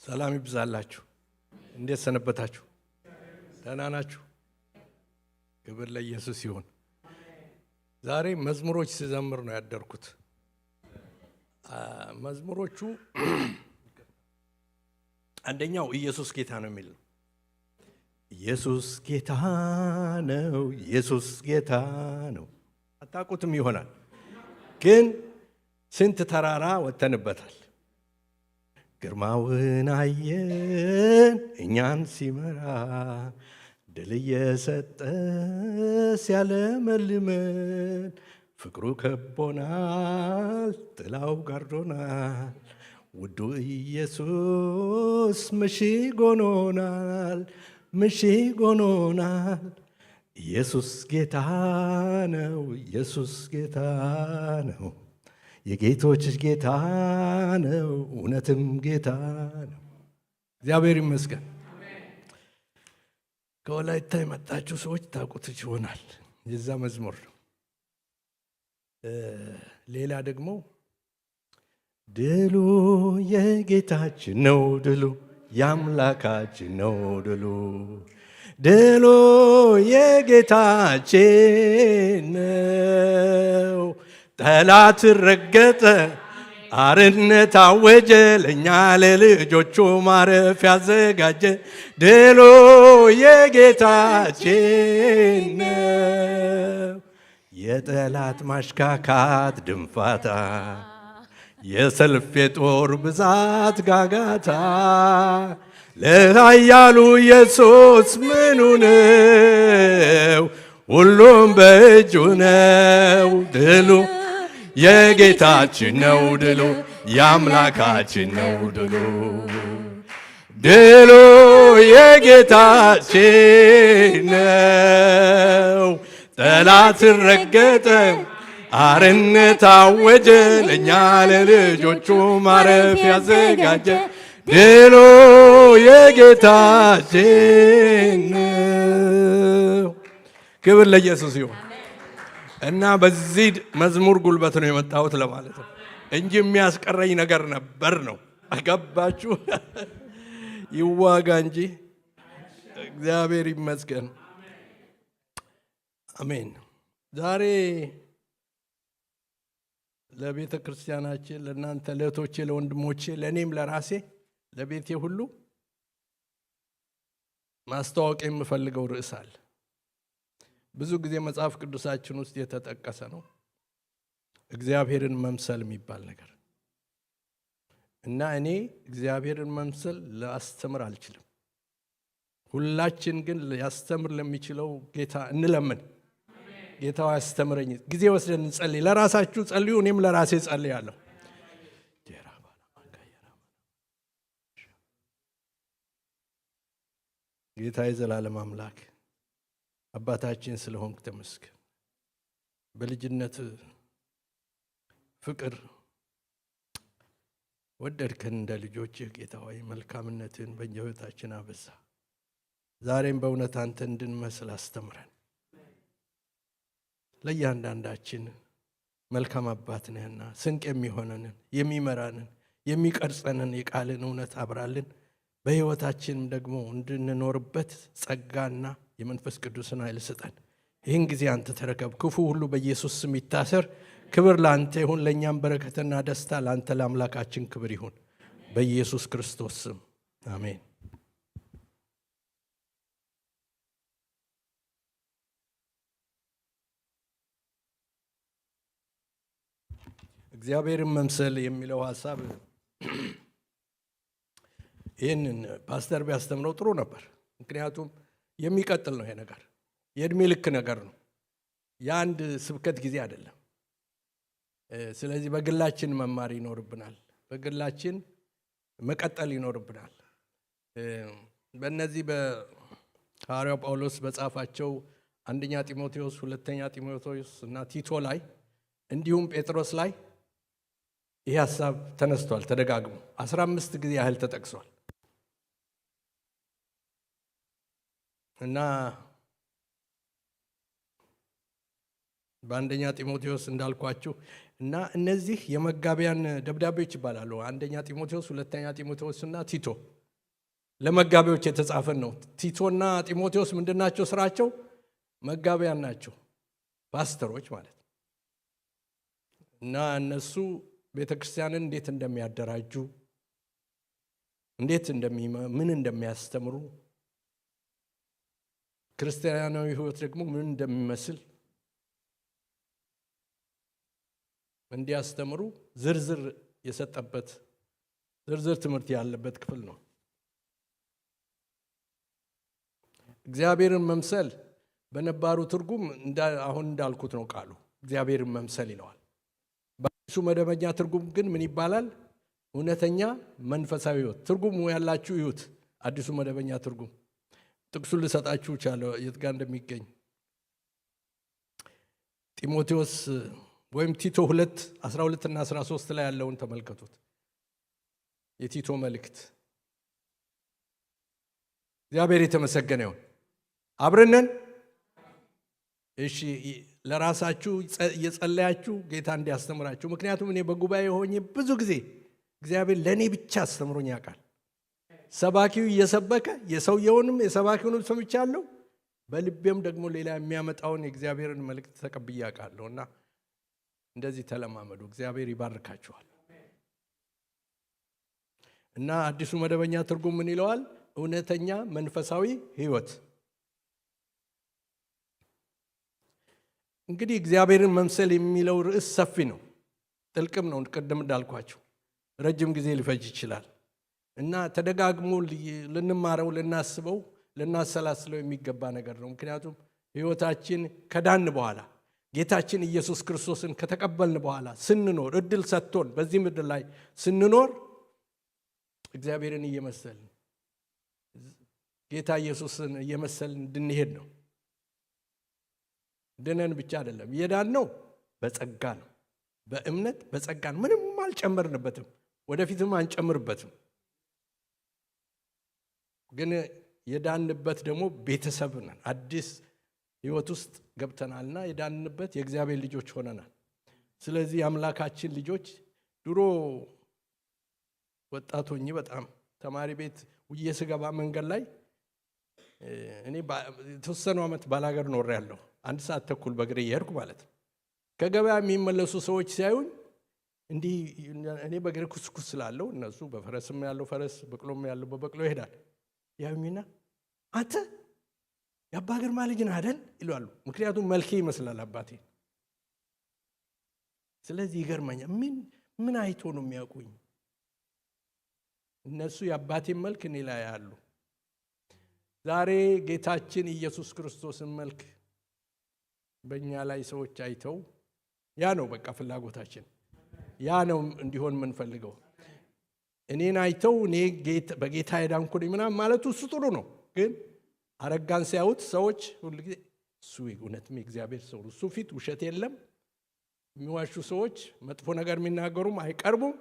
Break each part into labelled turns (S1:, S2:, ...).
S1: ሰላም ይብዛላችሁ። እንዴት ሰነበታችሁ? ደህና ናችሁ? ክብር ለኢየሱስ ይሁን። ዛሬ መዝሙሮች ሲዘምር ነው ያደርኩት። መዝሙሮቹ አንደኛው ኢየሱስ ጌታ ነው የሚል ነው። ኢየሱስ ጌታ ነው፣ ኢየሱስ ጌታ ነው። አታውቁትም ይሆናል፣ ግን ስንት ተራራ ወተንበታል። ግርማውን አየን እኛን ሲመራ፣ ድል እየሰጠ ሲያለመልመን፣ ፍቅሩ ከቦናል ጥላው ጋርዶናል። ውዱ ኢየሱስ ምሽግ ሆኖናል፣ ምሽግ ሆኖናል። ኢየሱስ ጌታ ነው፣ ኢየሱስ ጌታ ነው። የጌቶች ጌታ ነው፣ እውነትም ጌታ ነው። እግዚአብሔር ይመስገን። ከወላይታ የመጣችሁ ሰዎች ታውቁት ይሆናል፣ የዛ መዝሙር ነው። ሌላ ደግሞ ድሉ የጌታችን ነው፣ ድሉ የአምላካችን ነው፣ ድሉ ድሉ የጌታችን ነው። ጠላት ረገጠ፣ አርነት አወጀ፣ ለእኛ ለልጆቹ ማረፍ ያዘጋጀ። ድሉ የጌታችን ነው። የጠላት ማሽካካት ድንፋታ፣ የሰልፍ የጦር ብዛት ጋጋታ፣ ለኃያሉ ኢየሱስ ምኑ ነው? ሁሉም በእጁ ነው። ድሉ የጌታችን ነው፣ ድሉ የአምላካችን ነው፣ ድሉ ድሉ የጌታችን ነው። ጠላት ረገጠ፣ አርነት አወጀ፣ ለእኛ ለልጆቹ ማረፍ ያዘጋጀ። ድሉ የጌታችን ነው። ክብር ለኢየሱስ ይሁን። እና በዚህ መዝሙር ጉልበት ነው የመጣሁት ለማለት ነው እንጂ የሚያስቀረኝ ነገር ነበር ነው። አገባችሁ? ይዋጋ እንጂ እግዚአብሔር ይመስገን። አሜን። ዛሬ ለቤተ ክርስቲያናችን፣ ለእናንተ ለእህቶቼ፣ ለወንድሞቼ፣ ለእኔም ለራሴ ለቤቴ ሁሉ ማስተዋወቅ የምፈልገው ርዕስ አለ። ብዙ ጊዜ መጽሐፍ ቅዱሳችን ውስጥ የተጠቀሰ ነው፣ እግዚአብሔርን መምሰል የሚባል ነገር እና እኔ እግዚአብሔርን መምሰል ላስተምር አልችልም። ሁላችን ግን ያስተምር ለሚችለው ጌታ እንለምን። ጌታው ያስተምረኝ። ጊዜ ወስደን እንጸልይ። ለራሳችሁ ጸልዩ፣ እኔም ለራሴ ጸልያለሁ። ጌታ የዘላለም አምላክ አባታችን ስለሆንክ ተመስገን። በልጅነት ፍቅር ወደድከን እንደ ልጆችህ ጌታ ሆይ፣ መልካምነትን በሕይወታችን አበዛ። ዛሬም በእውነት አንተ እንድንመስል አስተምረን። ለእያንዳንዳችን መልካም አባት ነህና ስንቅ የሚሆነንን፣ የሚመራንን፣ የሚቀርጸንን የቃልን እውነት አብራልን። በሕይወታችንም ደግሞ እንድንኖርበት ጸጋና የመንፈስ ቅዱስን ኃይል ስጠን። ይህን ጊዜ አንተ ተረከብ። ክፉ ሁሉ በኢየሱስ ስም ይታሰር። ክብር ለአንተ ይሁን። ለእኛም በረከትና ደስታ ለአንተ ለአምላካችን ክብር ይሁን፣ በኢየሱስ ክርስቶስ ስም አሜን። እግዚአብሔርን መምሰል የሚለው ሀሳብ ይህንን ፓስተር ቢያስተምረው ጥሩ ነበር። ምክንያቱም የሚቀጥል ነው። ይሄ ነገር የእድሜ ልክ ነገር ነው። የአንድ ስብከት ጊዜ አይደለም። ስለዚህ በግላችን መማር ይኖርብናል። በግላችን መቀጠል ይኖርብናል። በእነዚህ በሐዋርያው ጳውሎስ በጻፋቸው አንደኛ ጢሞቴዎስ፣ ሁለተኛ ጢሞቴዎስ እና ቲቶ ላይ እንዲሁም ጴጥሮስ ላይ ይህ ሀሳብ ተነስቷል። ተደጋግሞ 15 ጊዜ ያህል ተጠቅሷል እና በአንደኛ ጢሞቴዎስ እንዳልኳችሁ እና እነዚህ የመጋቢያን ደብዳቤዎች ይባላሉ። አንደኛ ጢሞቴዎስ፣ ሁለተኛ ጢሞቴዎስ እና ቲቶ ለመጋቢዎች የተጻፈን ነው። ቲቶና ጢሞቴዎስ ምንድናቸው? ስራቸው መጋቢያን ናቸው፣ ፓስተሮች ማለት ነው። እና እነሱ ቤተክርስቲያንን እንዴት እንደሚያደራጁ፣ እንዴት ምን እንደሚያስተምሩ፣ ክርስቲያናዊ ህይወት ደግሞ ምን እንደሚመስል እንዲያስተምሩ ዝርዝር የሰጠበት ዝርዝር ትምህርት ያለበት ክፍል ነው። እግዚአብሔርን መምሰል በነባሩ ትርጉም አሁን እንዳልኩት ነው ቃሉ፣ እግዚአብሔርን መምሰል ይለዋል። በአዲሱ መደበኛ ትርጉም ግን ምን ይባላል? እውነተኛ መንፈሳዊ ህይወት። ትርጉሙ ያላችሁ ይሁት። አዲሱ መደበኛ ትርጉም ጥቅሱን ልሰጣችሁ ቻለው የት ጋር እንደሚገኝ። ጢሞቴዎስ ወይም ቲቶ 2:12 እና 13 ላይ ያለውን ተመልከቱት። የቲቶ መልእክት። እግዚአብሔር የተመሰገነ ይሁን። አብረነን እሺ፣ ለራሳችሁ እየጸለያችሁ ጌታ እንዲያስተምራችሁ። ምክንያቱም እኔ በጉባኤ ሆኜ ብዙ ጊዜ እግዚአብሔር ለእኔ ብቻ አስተምሮኝ ያውቃል። ሰባኪው እየሰበከ የሰውየውንም የሰባኪውንም ሰምቻለሁ፣ በልቤም ደግሞ ሌላ የሚያመጣውን የእግዚአብሔርን መልእክት ተቀብዬ አውቃለሁ። እና እንደዚህ ተለማመዱ። እግዚአብሔር ይባርካችኋል። እና አዲሱ መደበኛ ትርጉም ምን ይለዋል? እውነተኛ መንፈሳዊ ህይወት። እንግዲህ እግዚአብሔርን መምሰል የሚለው ርዕስ ሰፊ ነው፣ ጥልቅም ነው። ቅድም እንዳልኳችሁ ረጅም ጊዜ ሊፈጅ ይችላል እና ተደጋግሞ ልንማረው፣ ልናስበው፣ ልናሰላስለው የሚገባ ነገር ነው። ምክንያቱም ህይወታችን ከዳን በኋላ ጌታችን ኢየሱስ ክርስቶስን ከተቀበልን በኋላ ስንኖር፣ እድል ሰጥቶን በዚህ ምድር ላይ ስንኖር እግዚአብሔርን እየመሰልን ጌታ ኢየሱስን እየመሰልን እንድንሄድ ነው። ድነን ብቻ አይደለም የዳን ነው፣ በጸጋ ነው፣ በእምነት በጸጋ ነው። ምንም አልጨመርንበትም፣ ወደፊትም አንጨምርበትም። ግን የዳንበት ደግሞ ቤተሰብ ነን። አዲስ ህይወት ውስጥ ገብተናልና የዳንበት የእግዚአብሔር ልጆች ሆነናል። ስለዚህ የአምላካችን ልጆች። ድሮ ወጣት ሆኜ በጣም ተማሪ ቤት ውዬ ስገባ መንገድ ላይ እኔ የተወሰኑ ዓመት ባላገር ኖሬያለሁ። 1 ሰዓት ተኩል በእግሬ እየሄድኩ ማለት ነው። ከገበያ የሚመለሱ ሰዎች ሲያዩኝ እንዲህ እኔ በእግሬ ኩስኩስ ስላለው እነሱ በፈረስም ያለው ፈረስ በቅሎም ያለው በበቅሎ ይሄዳል። ያዩኝና አንተ የአባ ግርማ ልጅ ነህ አይደል ይላሉ። ምክንያቱም መልኬ ይመስላል አባቴ። ስለዚህ ይገርመኛል። ምን አይቶ ነው የሚያውቁኝ? እነሱ የአባቴን መልክ እኔ ላይ ያሉ። ዛሬ ጌታችን ኢየሱስ ክርስቶስን መልክ በእኛ ላይ ሰዎች አይተው፣ ያ ነው በቃ ፍላጎታችን፣ ያ ነው እንዲሆን የምንፈልገው። እኔን አይተው እኔ በጌታ የዳንኩ ነኝ ምናምን ማለቱ እሱ ጥሩ ነው። ግን አረጋን ሲያዩት ሰዎች ሁሉ ጊዜ እሱ እውነትም የእግዚአብሔር ሰው፣ እሱ ፊት ውሸት የለም፣ የሚዋሹ ሰዎች መጥፎ ነገር የሚናገሩም አይቀርቡም፣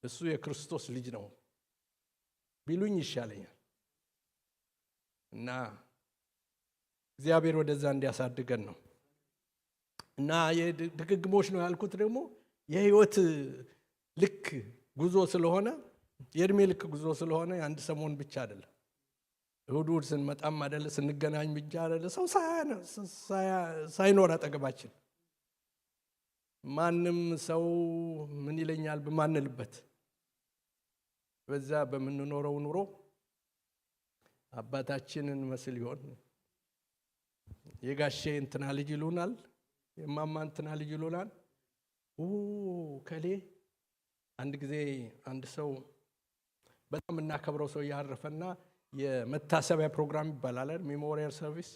S1: እሱ የክርስቶስ ልጅ ነው ቢሉኝ ይሻለኛል። እና እግዚአብሔር ወደዛ እንዲያሳድገን ነው። እና የድግግሞች ነው ያልኩት ደግሞ የህይወት ልክ ጉዞ ስለሆነ፣ የእድሜ ልክ ጉዞ ስለሆነ የአንድ ሰሞን ብቻ አይደለም። እሁድ ስንመጣም አይደለ፣ ስንገናኝ ብቻ አይደለ፣ ሰው ሳይኖር አጠገባችን ማንም ሰው ምን ይለኛል በማንልበት በዛ በምንኖረው ኑሮ አባታችንን መስል ይሆን? የጋሼ እንትና ልጅ ይሉናል፣ የማማ እንትና ልጅ ይሉናል። ከሌ አንድ ጊዜ አንድ ሰው በጣም እናከብረው ሰው ያረፈና የመታሰቢያ ፕሮግራም ይባላል፣ ሜሞሪያል ሰርቪስ።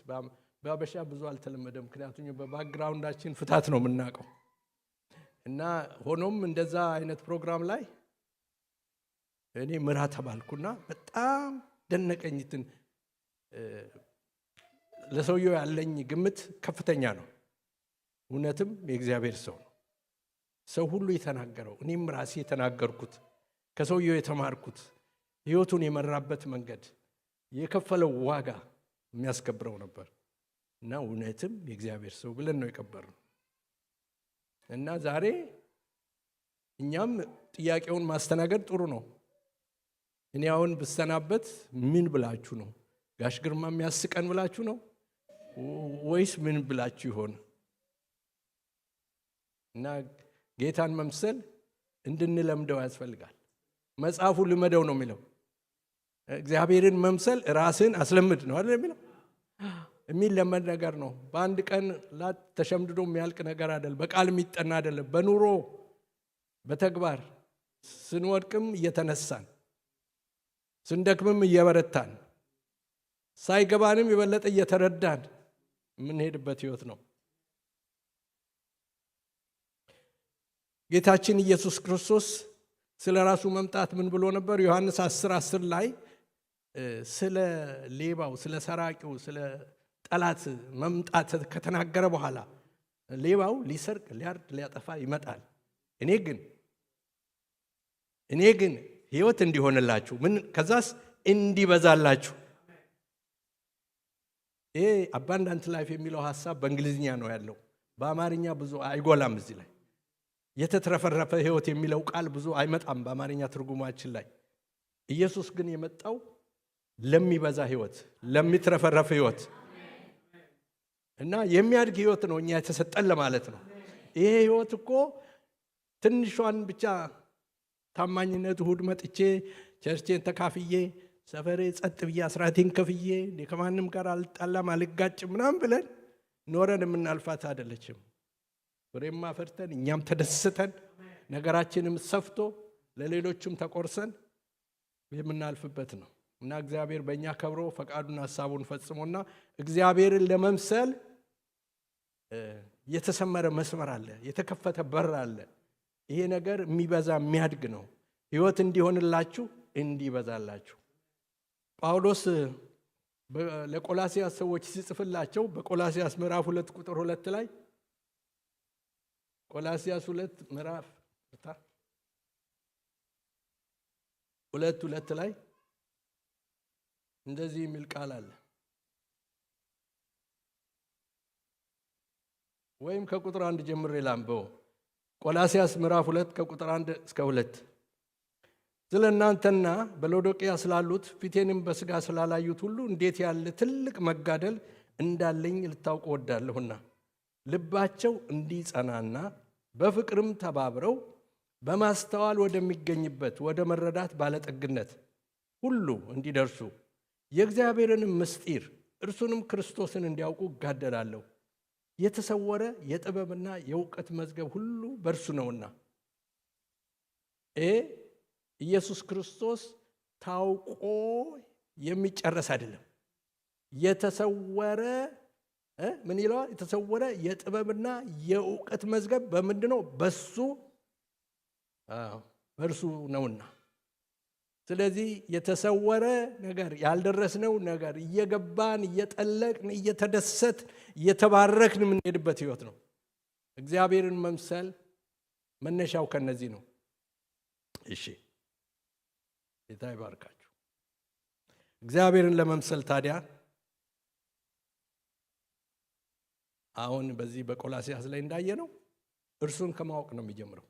S1: በአበሻ ብዙ አልተለመደም፣ ምክንያቱም በባክግራውንዳችን ፍታት ነው የምናውቀው። እና ሆኖም እንደዛ አይነት ፕሮግራም ላይ እኔ ምራ ተባልኩና በጣም ደነቀኝትን። ለሰውየው ያለኝ ግምት ከፍተኛ ነው። እውነትም የእግዚአብሔር ሰው ነው። ሰው ሁሉ የተናገረው፣ እኔም ራሴ የተናገርኩት፣ ከሰውየው የተማርኩት፣ ህይወቱን የመራበት መንገድ፣ የከፈለው ዋጋ የሚያስከብረው ነበር። እና እውነትም የእግዚአብሔር ሰው ብለን ነው የቀበርነው። እና ዛሬ እኛም ጥያቄውን ማስተናገድ ጥሩ ነው። እኔ አሁን ብሰናበት ምን ብላችሁ ነው? ጋሽ ግርማ የሚያስቀን ብላችሁ ነው ወይስ ምን ብላችሁ ይሆን? እና ጌታን መምሰል እንድንለምደው ያስፈልጋል። መጽሐፉ ልመደው ነው የሚለው። እግዚአብሔርን መምሰል ራስን አስለምድ ነው አይደል የሚለው። የሚለመድ ነገር ነው። በአንድ ቀን ተሸምድዶ የሚያልቅ ነገር አይደለም። በቃል የሚጠና አይደለም። በኑሮ በተግባር ስንወድቅም እየተነሳን ስንደክምም እየበረታን ሳይገባንም የበለጠ እየተረዳን የምንሄድበት ህይወት ነው። ጌታችን ኢየሱስ ክርስቶስ ስለ ራሱ መምጣት ምን ብሎ ነበር? ዮሐንስ 10:10 ላይ ስለ ሌባው፣ ስለ ሰራቂው፣ ስለ ጠላት መምጣት ከተናገረ በኋላ ሌባው ሊሰርቅ፣ ሊያርድ፣ ሊያጠፋ ይመጣል፣ እኔ ግን ህይወት እንዲሆንላችሁ ምን ከዛስ እንዲበዛላችሁ። ይሄ አባንዳንት ላይፍ የሚለው ሐሳብ በእንግሊዝኛ ነው ያለው። በአማርኛ ብዙ አይጎላም። እዚህ ላይ የተትረፈረፈ ህይወት የሚለው ቃል ብዙ አይመጣም በአማርኛ ትርጉማችን ላይ። ኢየሱስ ግን የመጣው ለሚበዛ ህይወት፣ ለሚትረፈረፍ ህይወት እና የሚያድግ ህይወት ነው እኛ የተሰጠን ለማለት ነው። ይሄ ህይወት እኮ ትንሿን ብቻ ታማኝነት እሁድ መጥቼ ቸርቼን ተካፍዬ ሰፈሬ ጸጥ ብዬ አስራቴን ከፍዬ ከማንም ጋር አልጣላም አልጋጭም ምናምን ብለን ኖረን የምናልፋት አይደለችም። ፍሬም አፍርተን እኛም ተደስተን ነገራችንም ሰፍቶ ለሌሎችም ተቆርሰን የምናልፍበት ነው እና እግዚአብሔር በእኛ ከብሮ ፈቃዱን ሐሳቡን ፈጽሞና እግዚአብሔርን ለመምሰል የተሰመረ መስመር አለ፣ የተከፈተ በር አለ። ይሄ ነገር የሚበዛ የሚያድግ ነው። ህይወት እንዲሆንላችሁ እንዲበዛላችሁ። ጳውሎስ ለቆላሲያስ ሰዎች ሲጽፍላቸው በቆላሲያስ ምዕራፍ 2 ቁጥር 2 ላይ ቆላሲያስ 2 ምዕራፍ 2 ላይ እንደዚህ የሚል ቃል አለ። ወይም ከቁጥር 1 ጀምሬ ላንብበው። ቆላሲያስ ምዕራፍ 2 ከቁጥር 1 እስከ 2 ስለ እናንተና በሎዶቅያ ስላሉት ፊቴንም በሥጋ ስላላዩት ሁሉ እንዴት ያለ ትልቅ መጋደል እንዳለኝ ልታውቁ ወዳለሁና ልባቸው እንዲጸናና በፍቅርም ተባብረው በማስተዋል ወደሚገኝበት ወደ መረዳት ባለጠግነት ሁሉ እንዲደርሱ የእግዚአብሔርን ምስጢር እርሱንም ክርስቶስን እንዲያውቁ እጋደላለሁ። የተሰወረ የጥበብና የእውቀት መዝገብ ሁሉ በእርሱ ነውና። ኢየሱስ ክርስቶስ ታውቆ የሚጨረስ አይደለም። የተሰወረ ምን ይለዋል? የተሰወረ የጥበብና የእውቀት መዝገብ በምንድን ነው? በእርሱ ነውና። ስለዚህ የተሰወረ ነገር ያልደረስነው ነገር እየገባን እየጠለቅን እየተደሰት እየተባረክን የምንሄድበት ህይወት ነው። እግዚአብሔርን መምሰል መነሻው ከነዚህ ነው። እሺ ጌታ ይባርካችሁ። እግዚአብሔርን ለመምሰል ታዲያ አሁን በዚህ በቆላሲያስ ላይ እንዳየነው እርሱን ከማወቅ ነው የሚጀምረው።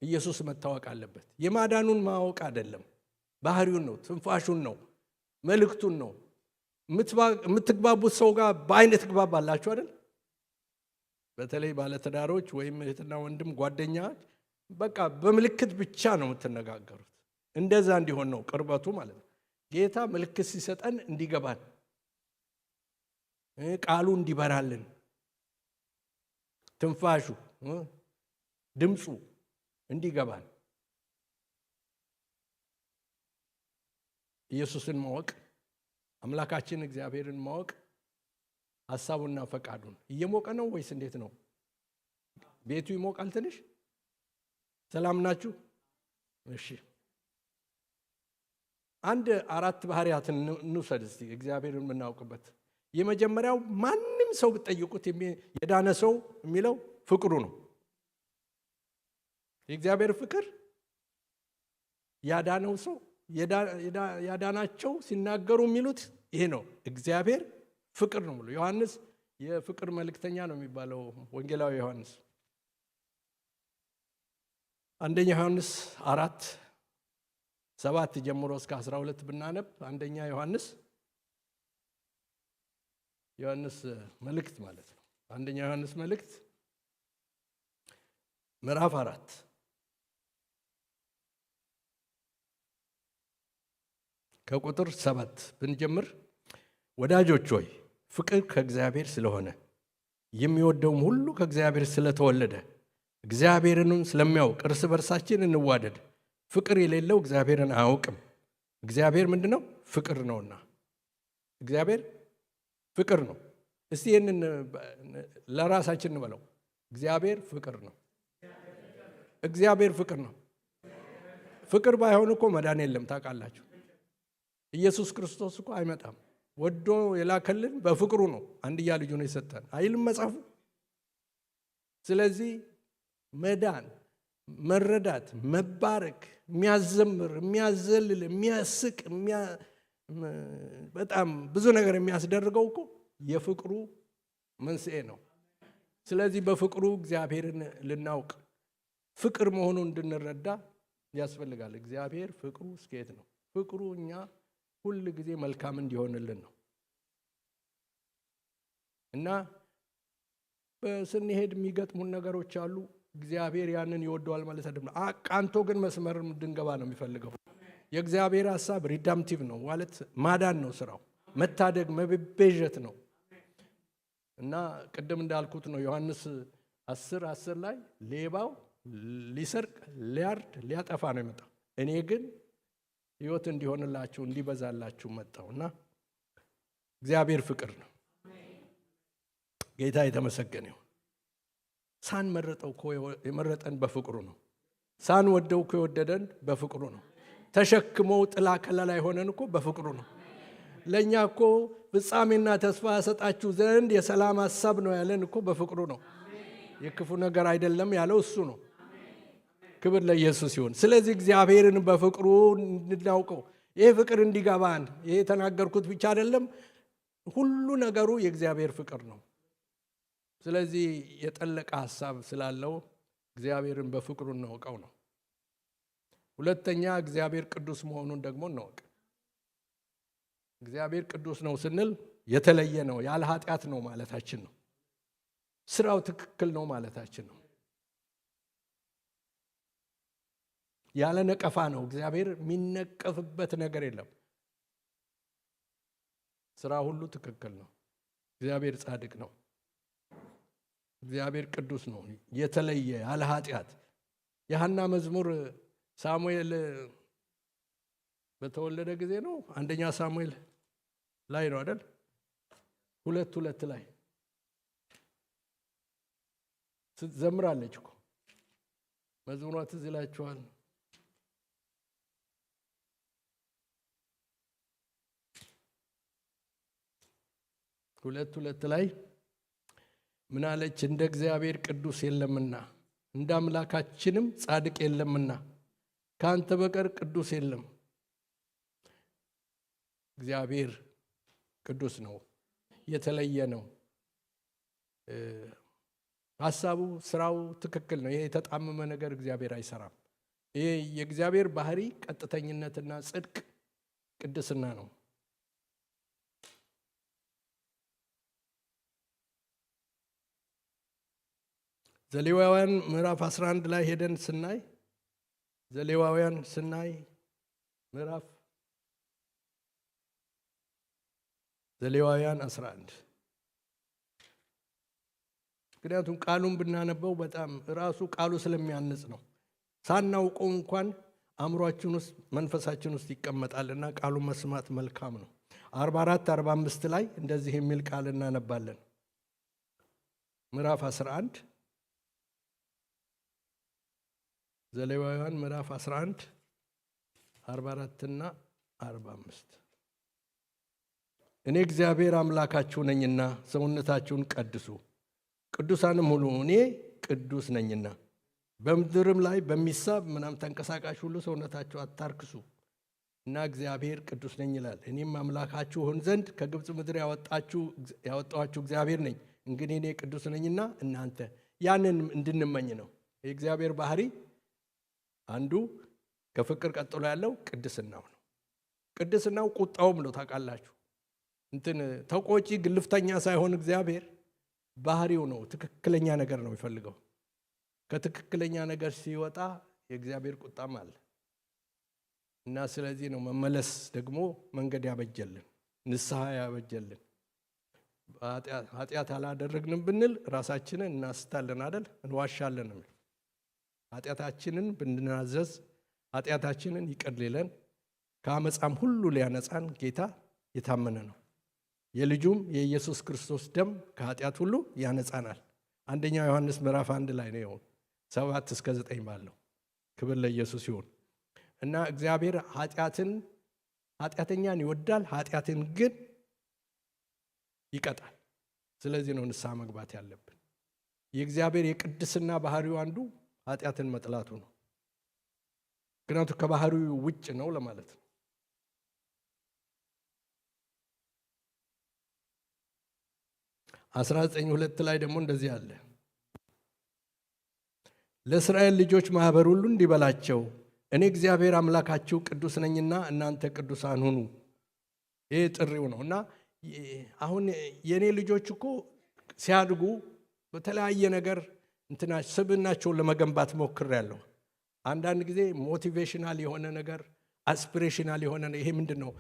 S1: ኢየሱስ መታወቅ አለበት። የማዳኑን ማወቅ አይደለም፣ ባህሪውን ነው፣ ትንፋሹን ነው፣ መልእክቱን ነው። የምትግባቡት ሰው ጋር በአይነት ትግባባላችሁ አይደል? በተለይ ባለትዳሮች ወይም እህትና ወንድም ጓደኛ በቃ በምልክት ብቻ ነው የምትነጋገሩት። እንደዛ እንዲሆን ነው ቅርበቱ ማለት ነው። ጌታ ምልክት ሲሰጠን እንዲገባን፣ ቃሉ እንዲበራልን፣ ትንፋሹ ድምፁ እንዲገባን ኢየሱስን ማወቅ፣ አምላካችን እግዚአብሔርን ማወቅ፣ ሐሳቡና ፈቃዱን። እየሞቀ ነው ወይስ እንዴት ነው? ቤቱ ይሞቃል ትንሽ? ሰላም ናችሁ? እሺ፣ አንድ 4 ባህሪያትን እንውሰድ እስቲ እግዚአብሔርን የምናውቅበት። የመጀመሪያው ማንም ሰው ብትጠይቁት የዳነ ሰው የሚለው ፍቅሩ ነው። የእግዚአብሔር ፍቅር ያዳነው ሰው ያዳናቸው ሲናገሩ የሚሉት ይሄ ነው። እግዚአብሔር ፍቅር ነው ብሎ ዮሐንስ የፍቅር መልእክተኛ ነው የሚባለው ወንጌላዊ ዮሐንስ። አንደኛ ዮሐንስ 4 7 ጀምሮ እስከ 12 ብናነብ አንደኛ ዮሐንስ መልእክት ማለት ነው። አንደኛ ዮሐንስ መልእክት ምዕራፍ 4 ከቁጥር 7 ብንጀምር ወዳጆች ሆይ ፍቅር ከእግዚአብሔር ስለሆነ የሚወደውም ሁሉ ከእግዚአብሔር ስለተወለደ እግዚአብሔርንም ስለሚያውቅ እርስ በርሳችን እንዋደድ። ፍቅር የሌለው እግዚአብሔርን አያውቅም። እግዚአብሔር ምንድነው? ፍቅር ነውና። እግዚአብሔር ፍቅር ነው። እስቲ ይህንን ለራሳችን እንበለው። እግዚአብሔር ፍቅር ነው። እግዚአብሔር ፍቅር ነው። ፍቅር ባይሆን እኮ መዳን የለም። ታውቃላችሁ፣ ኢየሱስ ክርስቶስ እኮ አይመጣም። ወዶ የላከልን በፍቅሩ ነው። አንድያ ልጁን የሰጠን አይልም መጽሐፉ? ስለዚህ መዳን፣ መረዳት፣ መባረክ፣ የሚያዘምር፣ የሚያዘልል፣ የሚያስቅ፣ በጣም ብዙ ነገር የሚያስደርገው እኮ የፍቅሩ መንስኤ ነው። ስለዚህ በፍቅሩ እግዚአብሔርን ልናውቅ ፍቅር መሆኑን እንድንረዳ ያስፈልጋል። እግዚአብሔር ፍቅሩ እስከየት ነው? ፍቅሩ እኛ ሁል ጊዜ መልካም እንዲሆንልን ነው። እና ስንሄድ የሚገጥሙን ነገሮች አሉ። እግዚአብሔር ያንን ይወደዋል ማለት አይደለም። አቃንቶ ግን መስመር እንድንገባ ነው የሚፈልገው። የእግዚአብሔር ሐሳብ ሪዳምቲቭ ነው ማለት ማዳን ነው ስራው፣ መታደግ፣ መቤዠት ነው። እና ቅድም እንዳልኩት ነው ዮሐንስ 10:10 ላይ ሌባው ሊሰርቅ፣ ሊያርድ፣ ሊያጠፋ ነው የመጣው፣ እኔ ግን ሕይወት እንዲሆንላችሁ እንዲበዛላችሁ መጣው። እና እግዚአብሔር ፍቅር ነው። ጌታ የተመሰገነ ይሁን። ሳንመረጠው እኮ የመረጠን በፍቅሩ ነው። ሳንወደው እኮ የወደደን በፍቅሩ ነው። ተሸክመው ጥላ ከለላ የሆነን እኮ በፍቅሩ ነው። ለእኛ እኮ ፍጻሜና ተስፋ ያሰጣችሁ ዘንድ የሰላም ሐሳብ ነው ያለን እኮ በፍቅሩ ነው። የክፉ ነገር አይደለም ያለው እሱ ነው። ክብር ለኢየሱስ ይሁን። ስለዚህ እግዚአብሔርን በፍቅሩ እንድናውቀው፣ ይሄ ፍቅር እንዲገባን፣ ይሄ የተናገርኩት ብቻ አይደለም፣ ሁሉ ነገሩ የእግዚአብሔር ፍቅር ነው። ስለዚህ የጠለቀ ሐሳብ ስላለው እግዚአብሔርን በፍቅሩ እናውቀው ነው። ሁለተኛ እግዚአብሔር ቅዱስ መሆኑን ደግሞ እናውቅ። እግዚአብሔር ቅዱስ ነው ስንል የተለየ ነው፣ ያለ ኃጢአት ነው ማለታችን ነው። ስራው ትክክል ነው ማለታችን ነው። ያለ ነቀፋ ነው። እግዚአብሔር የሚነቀፍበት ነገር የለም። ስራ ሁሉ ትክክል ነው። እግዚአብሔር ጻድቅ ነው። እግዚአብሔር ቅዱስ ነው፣ የተለየ ያለ ኃጢአት። የሐና መዝሙር ሳሙኤል በተወለደ ጊዜ ነው። አንደኛ ሳሙኤል ላይ ነው አይደል? 2:2 ላይ ስትዘምራለች እኮ መዝሙሯ ትዝ ይላችኋል። ሁለት ላይ ምን አለች? እንደ እግዚአብሔር ቅዱስ የለምና እንደ አምላካችንም ጻድቅ የለምና ከአንተ በቀር ቅዱስ የለም። እግዚአብሔር ቅዱስ ነው፣ የተለየ ነው። ሐሳቡ፣ ስራው ትክክል ነው። ይሄ የተጣመመ ነገር እግዚአብሔር አይሰራም። ይሄ የእግዚአብሔር ባህሪ ቀጥተኝነትና ጽድቅ፣ ቅድስና ነው። ዘሌዋውያን ምዕራፍ 11 ላይ ሄደን ስናይ ዘሌዋውያን ስናይ ምዕራፍ ዘሌዋውያን 11 ምክንያቱም ቃሉን ብናነበው በጣም ራሱ ቃሉ ስለሚያንጽ ነው። ሳናውቀው እንኳን አእምሯችን ውስጥ መንፈሳችን ውስጥ ይቀመጣልና ቃሉን መስማት መልካም ነው። 44-45 ላይ እንደዚህ የሚል ቃል እናነባለን። ምዕራፍ 11 ዘሌዋውያን ምዕራፍ 11 44 እና 45 እኔ እግዚአብሔር አምላካችሁ ነኝና ሰውነታችሁን ቀድሱ፣ ቅዱሳንም ሁኑ፣ እኔ ቅዱስ ነኝና። በምድርም ላይ በሚሳብ ምናም ተንቀሳቃሽ ሁሉ ሰውነታችሁ አታርክሱ እና እግዚአብሔር ቅዱስ ነኝ ይላል። እኔም አምላካችሁ ሆን ዘንድ ከግብፅ ምድር ያወጣኋችሁ እግዚአብሔር ነኝ። እንግዲህ እኔ ቅዱስ ነኝና እናንተ። ያንን እንድንመኝ ነው የእግዚአብሔር ባህሪ። አንዱ ከፍቅር ቀጥሎ ያለው ቅድስናው ነው። ቅድስናው ቁጣውም ነው። ታውቃላችሁ ተቆጪ ግልፍተኛ ሳይሆን እግዚአብሔር ባህሪው ነው። ትክክለኛ ነገር ነው የሚፈልገው። ከትክክለኛ ነገር ሲወጣ የእግዚአብሔር ቁጣም አለ እና ስለዚህ ነው መመለስ ደግሞ መንገድ ያበጀልን፣ ንስሐ ያበጀልን። ኃጢአት አላደረግንም ብንል ራሳችንን እናስታለን አይደል? እንዋሻለን። ኃጢአታችንን ብንናዘዝ ኃጢአታችንን ይቅር ሊለን ከአመፃም ሁሉ ሊያነጻን ጌታ የታመነ ነው። የልጁም የኢየሱስ ክርስቶስ ደም ከኃጢአት ሁሉ ያነጻናል። አንደኛ ዮሐንስ ምዕራፍ 1 ላይ ነው 7 እስከ 9 ባለው። ክብር ለኢየሱስ ይሁን እና እግዚአብሔር ኃጢአተኛን ይወዳል፣ ኃጢአትን ግን ይቀጣል። ስለዚህ ነው ንስሐ መግባት ያለብን። የእግዚአብሔር የቅድስና ባህሪው አንዱ ኃጢአትን መጥላቱ ነው። ምክንያቱም ከባህሪው ውጭ ነው ለማለት ነው። 19:2 ላይ ደግሞ እንደዚህ አለ፣ ለእስራኤል ልጆች ማህበር ሁሉ እንዲበላቸው እኔ እግዚአብሔር አምላካችሁ ቅዱስ ነኝና እናንተ ቅዱሳን ሁኑ። ይህ ጥሪው ነው እና አሁን የኔ ልጆች እኮ ሲያድጉ በተለያየ ነገር ስብዕናቸውን ለመገንባት ሞክሬያለሁ። አንዳንድ ጊዜ ሞቲቬሽናል የሆነ ነገር፣ አስፒሬሽናል የሆነ ይሄ ምንድን ነው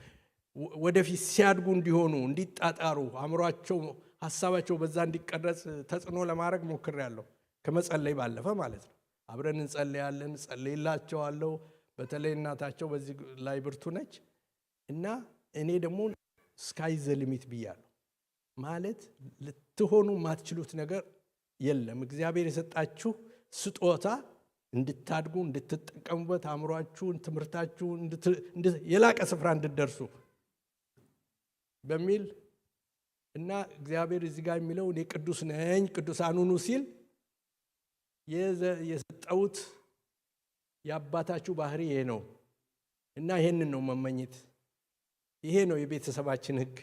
S1: ወደፊት ሲያድጉ እንዲሆኑ እንዲጣጣሩ አእምሯቸው ሀሳባቸው በዛ እንዲቀረጽ ተጽዕኖ ለማድረግ ሞክሬያለሁ። ከመጸለይ ባለፈ ማለት ነው። አብረን እንጸልያለን፣ ጸልይላቸዋለሁ። በተለይ እናታቸው በዚህ ላይ ብርቱ ነች እና እኔ ደግሞ ስካይ ዘ ሊሚት ብያለሁ። ማለት ልትሆኑ የማትችሉት ነገር የለም። እግዚአብሔር የሰጣችሁ ስጦታ እንድታድጉ እንድትጠቀሙበት፣ አእምሯችሁን፣ ትምህርታችሁን የላቀ ስፍራ እንድትደርሱ በሚል እና እግዚአብሔር እዚህ ጋር የሚለው እኔ ቅዱስ ነኝ ቅዱሳን ሁኑ ሲል የሰጠውት የአባታችሁ ባህሪ ይሄ ነው እና ይሄንን ነው መመኘት። ይሄ ነው የቤተሰባችን ሕግ።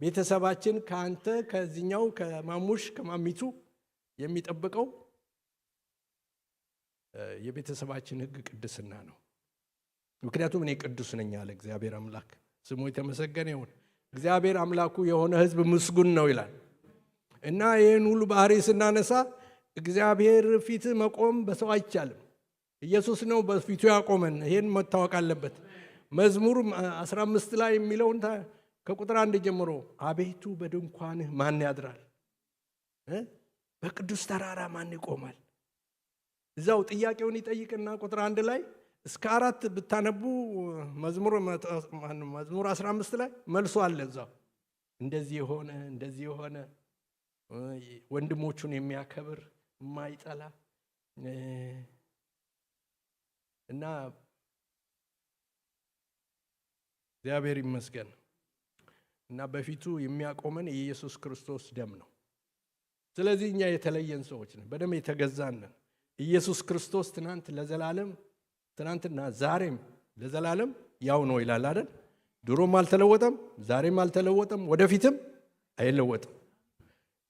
S1: ቤተሰባችን ከአንተ ከዚህኛው ከማሙሽ ከማሚቱ የሚጠብቀው የቤተሰባችን ሕግ ቅድስና ነው። ምክንያቱም እኔ ቅዱስ ነኝ አለ እግዚአብሔር አምላክ። ስሙ የተመሰገነ ይሁን። እግዚአብሔር አምላኩ የሆነ ሕዝብ ምስጉን ነው ይላል እና ይህን ሁሉ ባህሪ ስናነሳ እግዚአብሔር ፊት መቆም በሰው አይቻልም። ኢየሱስ ነው በፊቱ ያቆመን። ይሄን መታወቅ አለበት። መዝሙር 15 ላይ የሚለውን ከቁጥር 1 ጀምሮ አቤቱ በድንኳንህ ማን ያድራል? በቅዱስ ተራራ ማን ይቆማል? እዛው ጥያቄውን ይጠይቅና ቁጥር 1 ላይ እስከ 4 ብታነቡ መዝሙር 15 ላይ መልሶ አለ እዛው። እንደዚህ የሆነ ወንድሞቹን የሚያከብር የማይጠላ እና እግዚአብሔር ይመስገን እና በፊቱ የሚያቆመን የኢየሱስ ክርስቶስ ደም ነው። ስለዚህ እኛ የተለየን ሰዎች ነን፣ በደም የተገዛን ነን። ኢየሱስ ክርስቶስ ትናንትና ዛሬም ለዘላለም ያው ነው ይላል አይደል? ድሮም አልተለወጠም፣ ዛሬም አልተለወጠም፣ ወደፊትም አይለወጥም።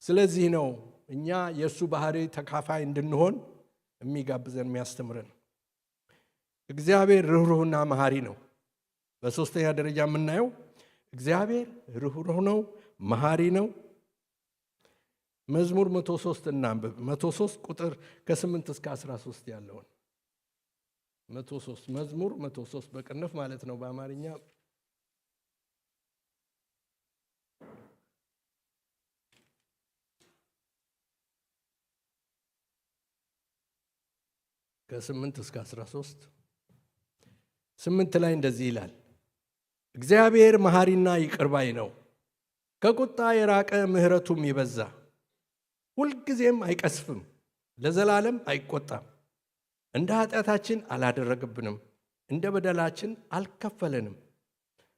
S1: ስለዚህ ነው እኛ የእሱ ባህሪ ተካፋይ እንድንሆን የሚጋብዘን የሚያስተምረን። እግዚአብሔር ርኅሩህና መሐሪ ነው። በሶስተኛ ደረጃ የምናየው እግዚአብሔር ርኅሩህ ነው፣ መሐሪ ነው። መዝሙር 103 እናንብብ። 103 ቁጥር ከ8 እስከ 13 ያለውን 103 መዝሙር 103 በቅንፍ ማለት ነው በአማርኛ። ከ8 እስከ 13 8 ላይ እንደዚህ ይላል፣ እግዚአብሔር መሐሪና ይቅር ባይ ነው፣ ከቁጣ የራቀ ምሕረቱም የበዛ፣ ሁልጊዜም አይቀስፍም፣ ለዘላለም አይቆጣም። እንደ ኃጢአታችን አላደረገብንም፣ እንደ በደላችን አልከፈለንም።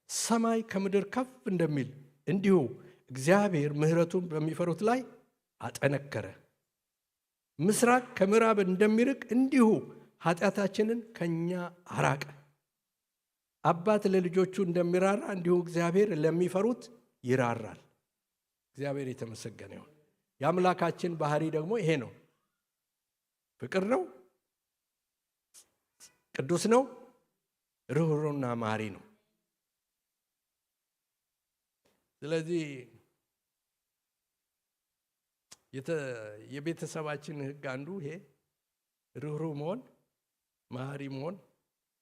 S1: ሰማይ ከምድር ከፍ እንደሚል እንዲሁ እግዚአብሔር ምሕረቱን በሚፈሩት ላይ አጠነከረ። ምስራቅ ከምዕራብ እንደሚርቅ እንዲሁ ኃጢአታችንን ከኛ አራቀ። አባት ለልጆቹ እንደሚራራ እንዲሁ እግዚአብሔር ለሚፈሩት ይራራል። እግዚአብሔር የተመሰገነ ይሁን። የአምላካችን ባህሪ ደግሞ ይሄ ነው። ፍቅር ነው፣ ቅዱስ ነው፣ ርኅሩህና መሐሪ ነው። ስለዚህ የቤተሰባችን ሕግ አንዱ ይሄ ርኅሩህ መሆን፣ መሐሪ መሆን።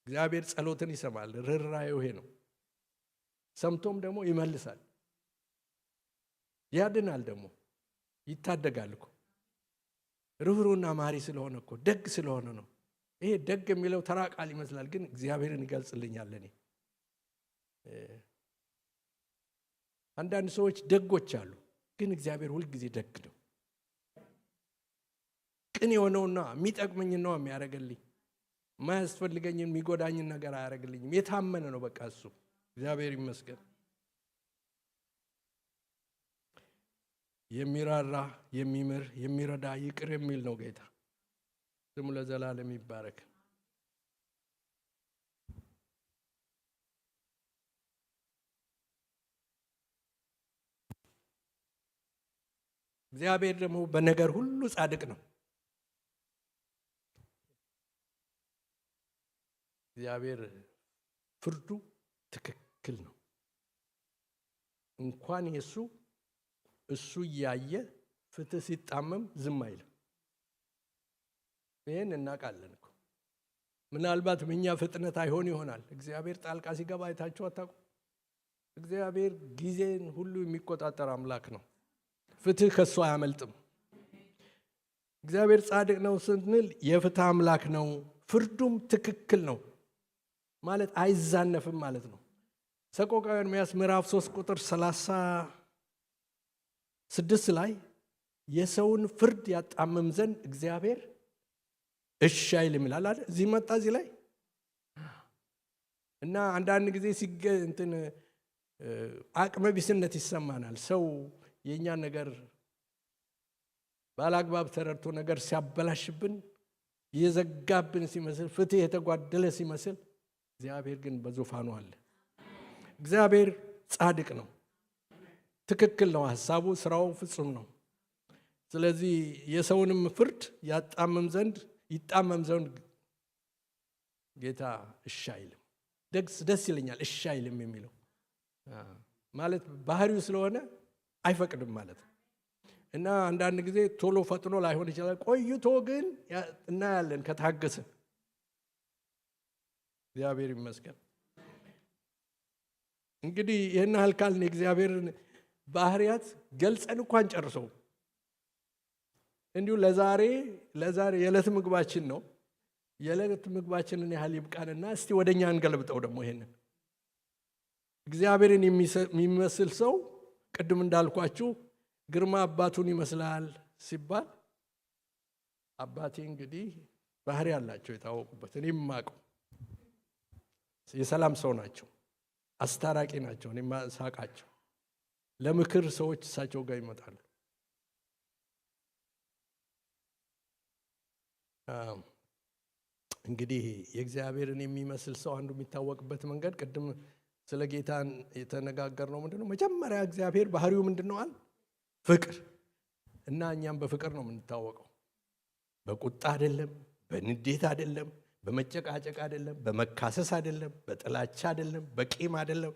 S1: እግዚአብሔር ጸሎትን ይሰማል። ርኅራኄው ይሄ ነው። ሰምቶም ደግሞ ይመልሳል፣ ያድናል፣ ደግሞ ይታደጋል እኮ። ርኅሩህና መሐሪ ስለሆነ እኮ ደግ ስለሆነ ነው። ይሄ ደግ የሚለው ተራ ቃል ይመስላል፣ ግን እግዚአብሔርን ይገልጽልኛል። እኔ አንዳንድ ሰዎች ደጎች አሉ፣ ግን እግዚአብሔር ሁልጊዜ ደግ ነው። ቅን የሆነውና የሚጠቅመኝን ነው የሚያደርግልኝ። የማያስፈልገኝን የሚጎዳኝን ነገር አያደርግልኝም። የታመነ ነው በቃ እሱ። እግዚአብሔር ይመስገን። የሚራራ፣ የሚምር፣ የሚረዳ፣ ይቅር የሚል ነው ጌታ። ስሙ ለዘላለም ይባረክ። እግዚአብሔር ደግሞ በነገር ሁሉ ጻድቅ ነው። እግዚአብሔር ፍርዱ ትክክል ነው። እንኳን የሱ እሱ እያየ ፍትህ ሲጣመም ዝም አይልም። ይህን እናውቃለን እኮ። ምናልባት በእኛ ፍጥነት አይሆን ይሆናል። እግዚአብሔር ጣልቃ ሲገባ አይታችሁ አታውቁም? እግዚአብሔር ጊዜን ሁሉ የሚቆጣጠር አምላክ ነው። ፍትህ ከሱ አያመልጥም። እግዚአብሔር ጻድቅ ነው ስንል የፍትህ አምላክ ነው። ፍርዱም ትክክል ነው ማለት አይዛነፍም ማለት ነው። ሰቆቃወ ኤርምያስ ምዕራፍ 3 ቁጥር 36 ላይ የሰውን ፍርድ ያጣምም ዘንድ እግዚአብሔር እሺ አይልም ይላል አይደል? እዚህ መጣ እዚህ ላይ እና አንዳንድ ጊዜ አቅመ ቢስነት ይሰማናል። ሰው የእኛን ነገር ባላግባብ ተረድቶ ነገር ሲያበላሽብን፣ የዘጋብን ሲመስል፣ ፍትህ የተጓደለ ሲመስል፣ እግዚአብሔር ግን በዙፋኑ አለ። እግዚአብሔር ጻድቅ ነው፣ ትክክል ነው፣ ሐሳቡ ስራው ፍጹም ነው። ስለዚህ የሰውንም ፍርድ ይጣመም ዘንድ ጌታ እሺ አይልም። ደስ ይለኛል እሺ አይልም የሚለው ማለት ባህሪው ስለሆነ አይፈቅድም ማለት ነው። እና አንዳንድ ጊዜ ቶሎ ፈጥኖ ላይሆን ይችላል። ቆይቶ ግን እናያለን ከታገሰ። እግዚአብሔር ይመስገን። እንግዲህ ይህን ያህል ካልን የእግዚአብሔርን ባህሪያት ገልጸን እንኳን ጨርሰው እንዲሁ ለዛሬ የዕለት ምግባችን ነው። የዕለት ምግባችንን ያህል ይብቃንና እስቲ ወደኛ እንገልብጠው። ደግሞ ይሄንን እግዚአብሔርን የሚመስል ሰው ቅድም እንዳልኳችሁ ግርማ አባቱን ይመስላል ሲባል አባቴ እንግዲህ ባህሪ አላቸው የታወቁበት። እኔም የማውቀው የሰላም ሰው ናቸው፣ አስታራቂ ናቸው። እኔ ሳቃቸው ለምክር ሰዎች እሳቸው ጋር ይመጣሉ። እንግዲህ የእግዚአብሔርን የሚመስል ሰው አንዱ የሚታወቅበት መንገድ ቅድም ስለ ጌታ የተነጋገርነው ምንድነው? መጀመሪያ እግዚአብሔር ባህሪው ምንድነው አለ? ፍቅር። እና እኛም በፍቅር ነው የምንታወቀው። በቁጣ አይደለም፣ በንዴት አይደለም፣ በመጨቃጨቅ አይደለም፣ በመካሰስ አይደለም፣ በጥላቻ አይደለም፣ በቂም አይደለም።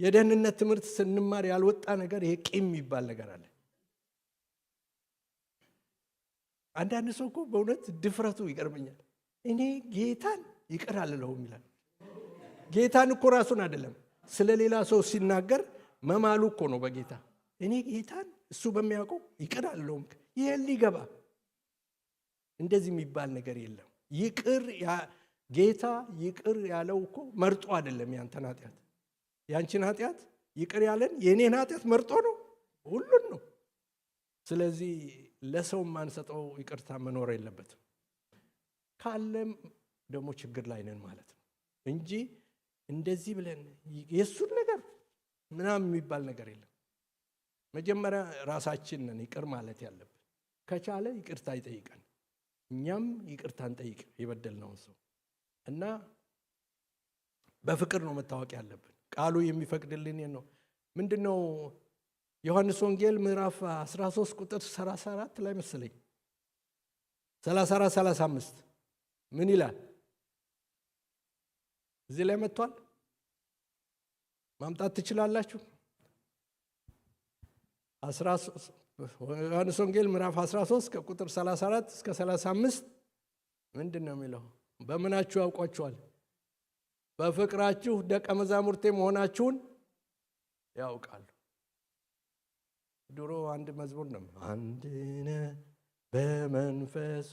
S1: የደህንነት ትምህርት ስንማር ያልወጣ ነገር ይሄ ቂም የሚባል ነገር አለ። አንዳንድ ሰው እኮ በእውነት ድፍረቱ ይገርመኛል። እኔ ጌታን ይቅር አልለውም ይላል። ጌታን እኮ ራሱን አይደለም ስለ ሌላ ሰው ሲናገር መማሉ እኮ ነው በጌታ። እኔ ጌታን እሱ በሚያውቀው ይቅር አልለውም። ይሄን ሊገባ እንደዚህ የሚባል ነገር የለም። ጌታ ይቅር ያለው እኮ መርጦ አይደለም ያንተን ኃጢአት፣ ያንቺን ኃጢአት ይቅር ያለን የኔን ኃጢአት መርጦ ነው፣ ሁሉን ነው። ስለዚህ ለሰው ማንሰጠው ይቅርታ መኖር የለበትም። ካለም ደግሞ ችግር ላይ ነን ማለት ነው እንጂ እንደዚህ ብለን የሱን ነገር ምናምን የሚባል ነገር የለም። መጀመሪያ ራሳችን ነን ይቅር ማለት ያለብን። ከቻለ ይቅርታ ይጠይቀን፣ እኛም ይቅርታ እንጠይቅ የበደልነውን ሰው እና በፍቅር ነው መታወቅ ያለብን። ቃሉ የሚፈቅድልን ነው። ምንድነው? ዮሐንስ ወንጌል ምዕራፍ 13 ቁጥር 34 ላይ መሰለኝ 34 35 ምን ይላል? እዚህ ላይ መጥቷል። ማምጣት ትችላላችሁ። ዮሐንስ ወንጌል ምዕራፍ 13 ከቁጥር 34 እስከ 35 ምንድን ነው የሚለው? በምናችሁ ያውቋችኋል? በፍቅራችሁ ደቀ መዛሙርቴ መሆናችሁን ያውቃሉ። ድሮ አንድ መዝሙር ነው፣ አንድነን በመንፈሱ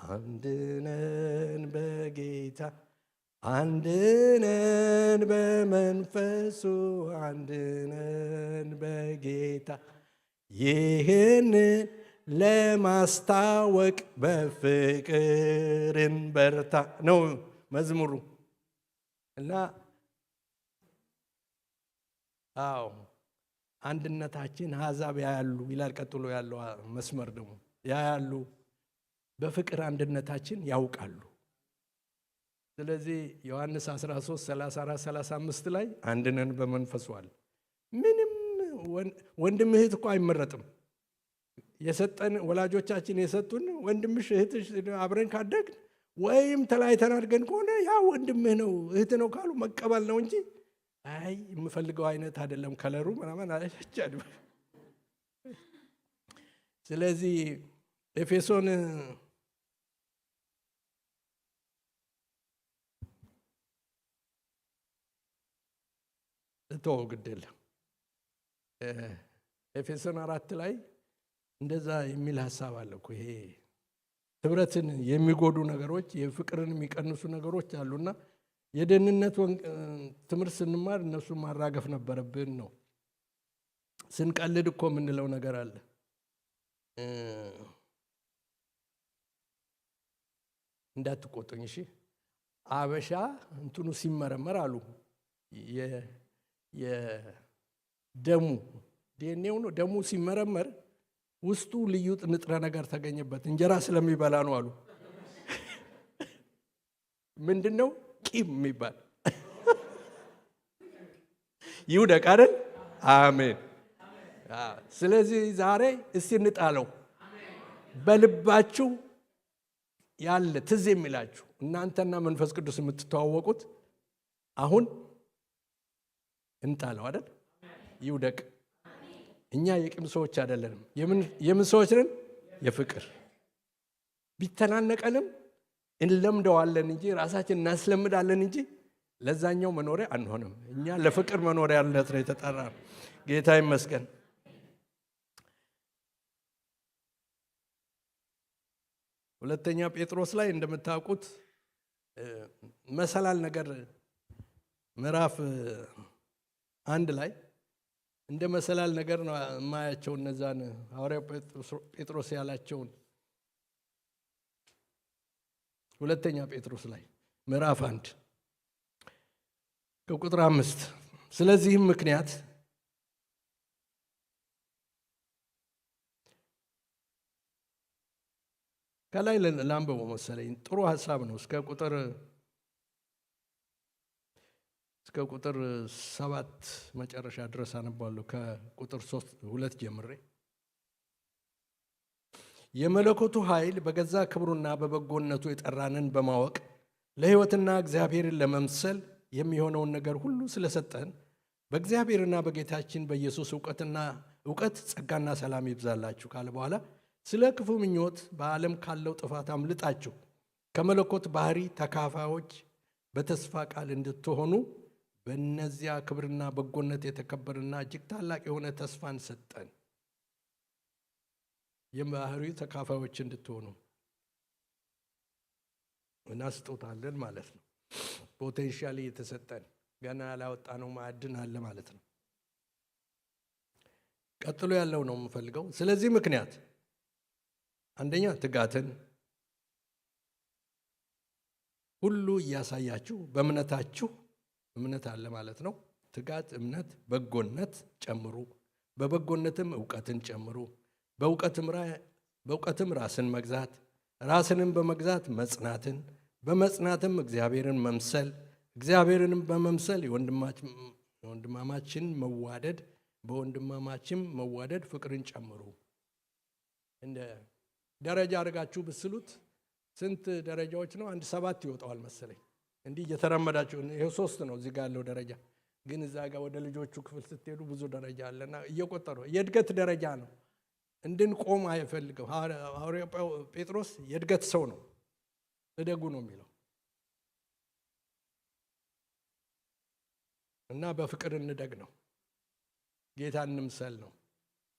S1: አንድነን በጌታ አንድነን በመንፈሱ አንድነን በጌታ ይህንን ለማስታወቅ በፍቅር እንበርታ ነው መዝሙሩ። እና አዎ አንድነታችን አሕዛብ ያያሉ ይላል። ቀጥሎ ያለው መስመር ደግሞ ያያሉ፣ በፍቅር አንድነታችን ያውቃሉ። ስለዚህ ዮሐንስ 13 34 35 ላይ አንድነን በመንፈሱ አለ። ምንም ወንድም እህት እኮ አይመረጥም። የሰጠን ወላጆቻችን የሰጡን ወንድምሽ እህትሽ አብረን ካደግን ወይም ተለያይተን አድርገን ከሆነ ያ ወንድምህ ነው እህት ነው ካሉ መቀበል ነው እንጂ አይ የምፈልገው አይነት አይደለም ከለሩ ምናምን አለቻች። ስለዚህ ኤፌሶን እተወው ግድ የለም። ኤፌሶን 4 ላይ እንደዛ የሚል ሀሳብ አለ እኮ። ይሄ ህብረትን የሚጎዱ ነገሮች፣ የፍቅርን የሚቀንሱ ነገሮች አሉና የደህንነት ትምህርት ስንማር እነሱ ማራገፍ ነበረብን ነው። ስንቀልድ እኮ የምንለው ነገር አለ። እንዳትቆጡኝ እሺ። አበሻ እንትኑ ሲመረመር አሉ የደሙ ዲኤንኤው ነው ደሙ ሲመረመር ውስጡ ልዩ ንጥረ ነገር ተገኘበት። እንጀራ ስለሚበላ ነው አሉ። ምንድነው? ቂም የሚባል ይውደቅ አይደል? አሜን። ስለዚህ ዛሬ እስቲ እንጣለው። በልባችሁ ያለ ትዝ የሚላችሁ እናንተና መንፈስ ቅዱስ የምትተዋወቁት አሁን እንጣለው አይደል? ይውደቅ። እኛ የቂም ሰዎች አይደለንም። የምን ሰዎች ነን? የፍቅር። ቢተናነቀንም እንለምደዋለን እንጂ ራሳችን እናስለምዳለን እንጂ ለዛኛው መኖሪያ አንሆንም። እኛ ለፍቅር መኖሪያነት ነው የተጠራ። ጌታ ይመስገን። ሁለተኛ ጴጥሮስ ላይ እንደምታውቁት መሰላል ነገር ምዕራፍ 1 ላይ እንደ መሰላል ነገር ነው የማያቸው እነዛን ሐዋርያው ጴጥሮስ ያላቸውን። ሁለተኛ ጴጥሮስ ላይ ምዕራፍ 1 ከቁጥር 5 ስለዚህም ምክንያት ከላይ ላንብበው መሰለኝ፣ ጥሩ ሀሳብ ነው። እስከ ቁጥር 7 መጨረሻ ድረስ አነባለሁ። ከቁጥር 2 ጀምሬ የመለኮቱ ኃይል በገዛ ክብሩና በበጎነቱ የጠራንን በማወቅ ለሕይወትና እግዚአብሔርን ለመምሰል የሚሆነውን ነገር ሁሉ ስለሰጠን በእግዚአብሔርና በጌታችን በኢየሱስ እውቀት ጸጋና ሰላም ይብዛላችሁ ካለ በኋላ ስለ ክፉ ምኞት በዓለም ካለው ጥፋት አምልጣችሁ ከመለኮት ባህሪ ተካፋዮች በተስፋ ቃል እንድትሆኑ በእነዚያ ክብርና በጎነት የተከበረና እጅግ ታላቅ የሆነ ተስፋን ሰጠን። የባህሪው ተካፋዮች እንድትሆኑ እናስጦታለን ማለት ነው። ፖቴንሻሊ የተሰጠን ገና ያላወጣነው ማዕድን አለ ማለት ነው። ቀጥሎ ያለው ነው የምፈልገው። ስለዚህ ምክንያት አንደኛ ትጋትን ሁሉ እያሳያችሁ በእምነታችሁ እምነት አለ ማለት ነው። ትጋት፣ እምነት፣ በጎነት ጨምሩ፣ በበጎነትም እውቀትን ጨምሩ፣ በእውቀትም ራስን መግዛት፣ ራስንም በመግዛት መጽናትን፣ በመጽናትም እግዚአብሔርን መምሰል፣ እግዚአብሔርንም በመምሰል የወንድማማችን መዋደድ፣ በወንድማማችን መዋደድ ፍቅርን ጨምሩ። እንደ ደረጃ አድርጋችሁ ብስሉት ስንት ደረጃዎች ነው? 7 ይወጣዋል መሰለኝ። እንዲህ እየተራመዳችሁ ይሄው 3 ነው እዚህ ጋር ያለው ደረጃ። ግን እዛ ጋር ወደ ልጆቹ ክፍል ስትሄዱ ብዙ ደረጃ አለና እየቆጠሩ የእድገት ደረጃ ነው። እንድንቆም አይፈልግም። ሐዋርያው ጴጥሮስ የእድገት ሰው ነው። እደጉ ነው የሚለው እና በፍቅር እንደግ ነው። ጌታን እንምሰል ነው።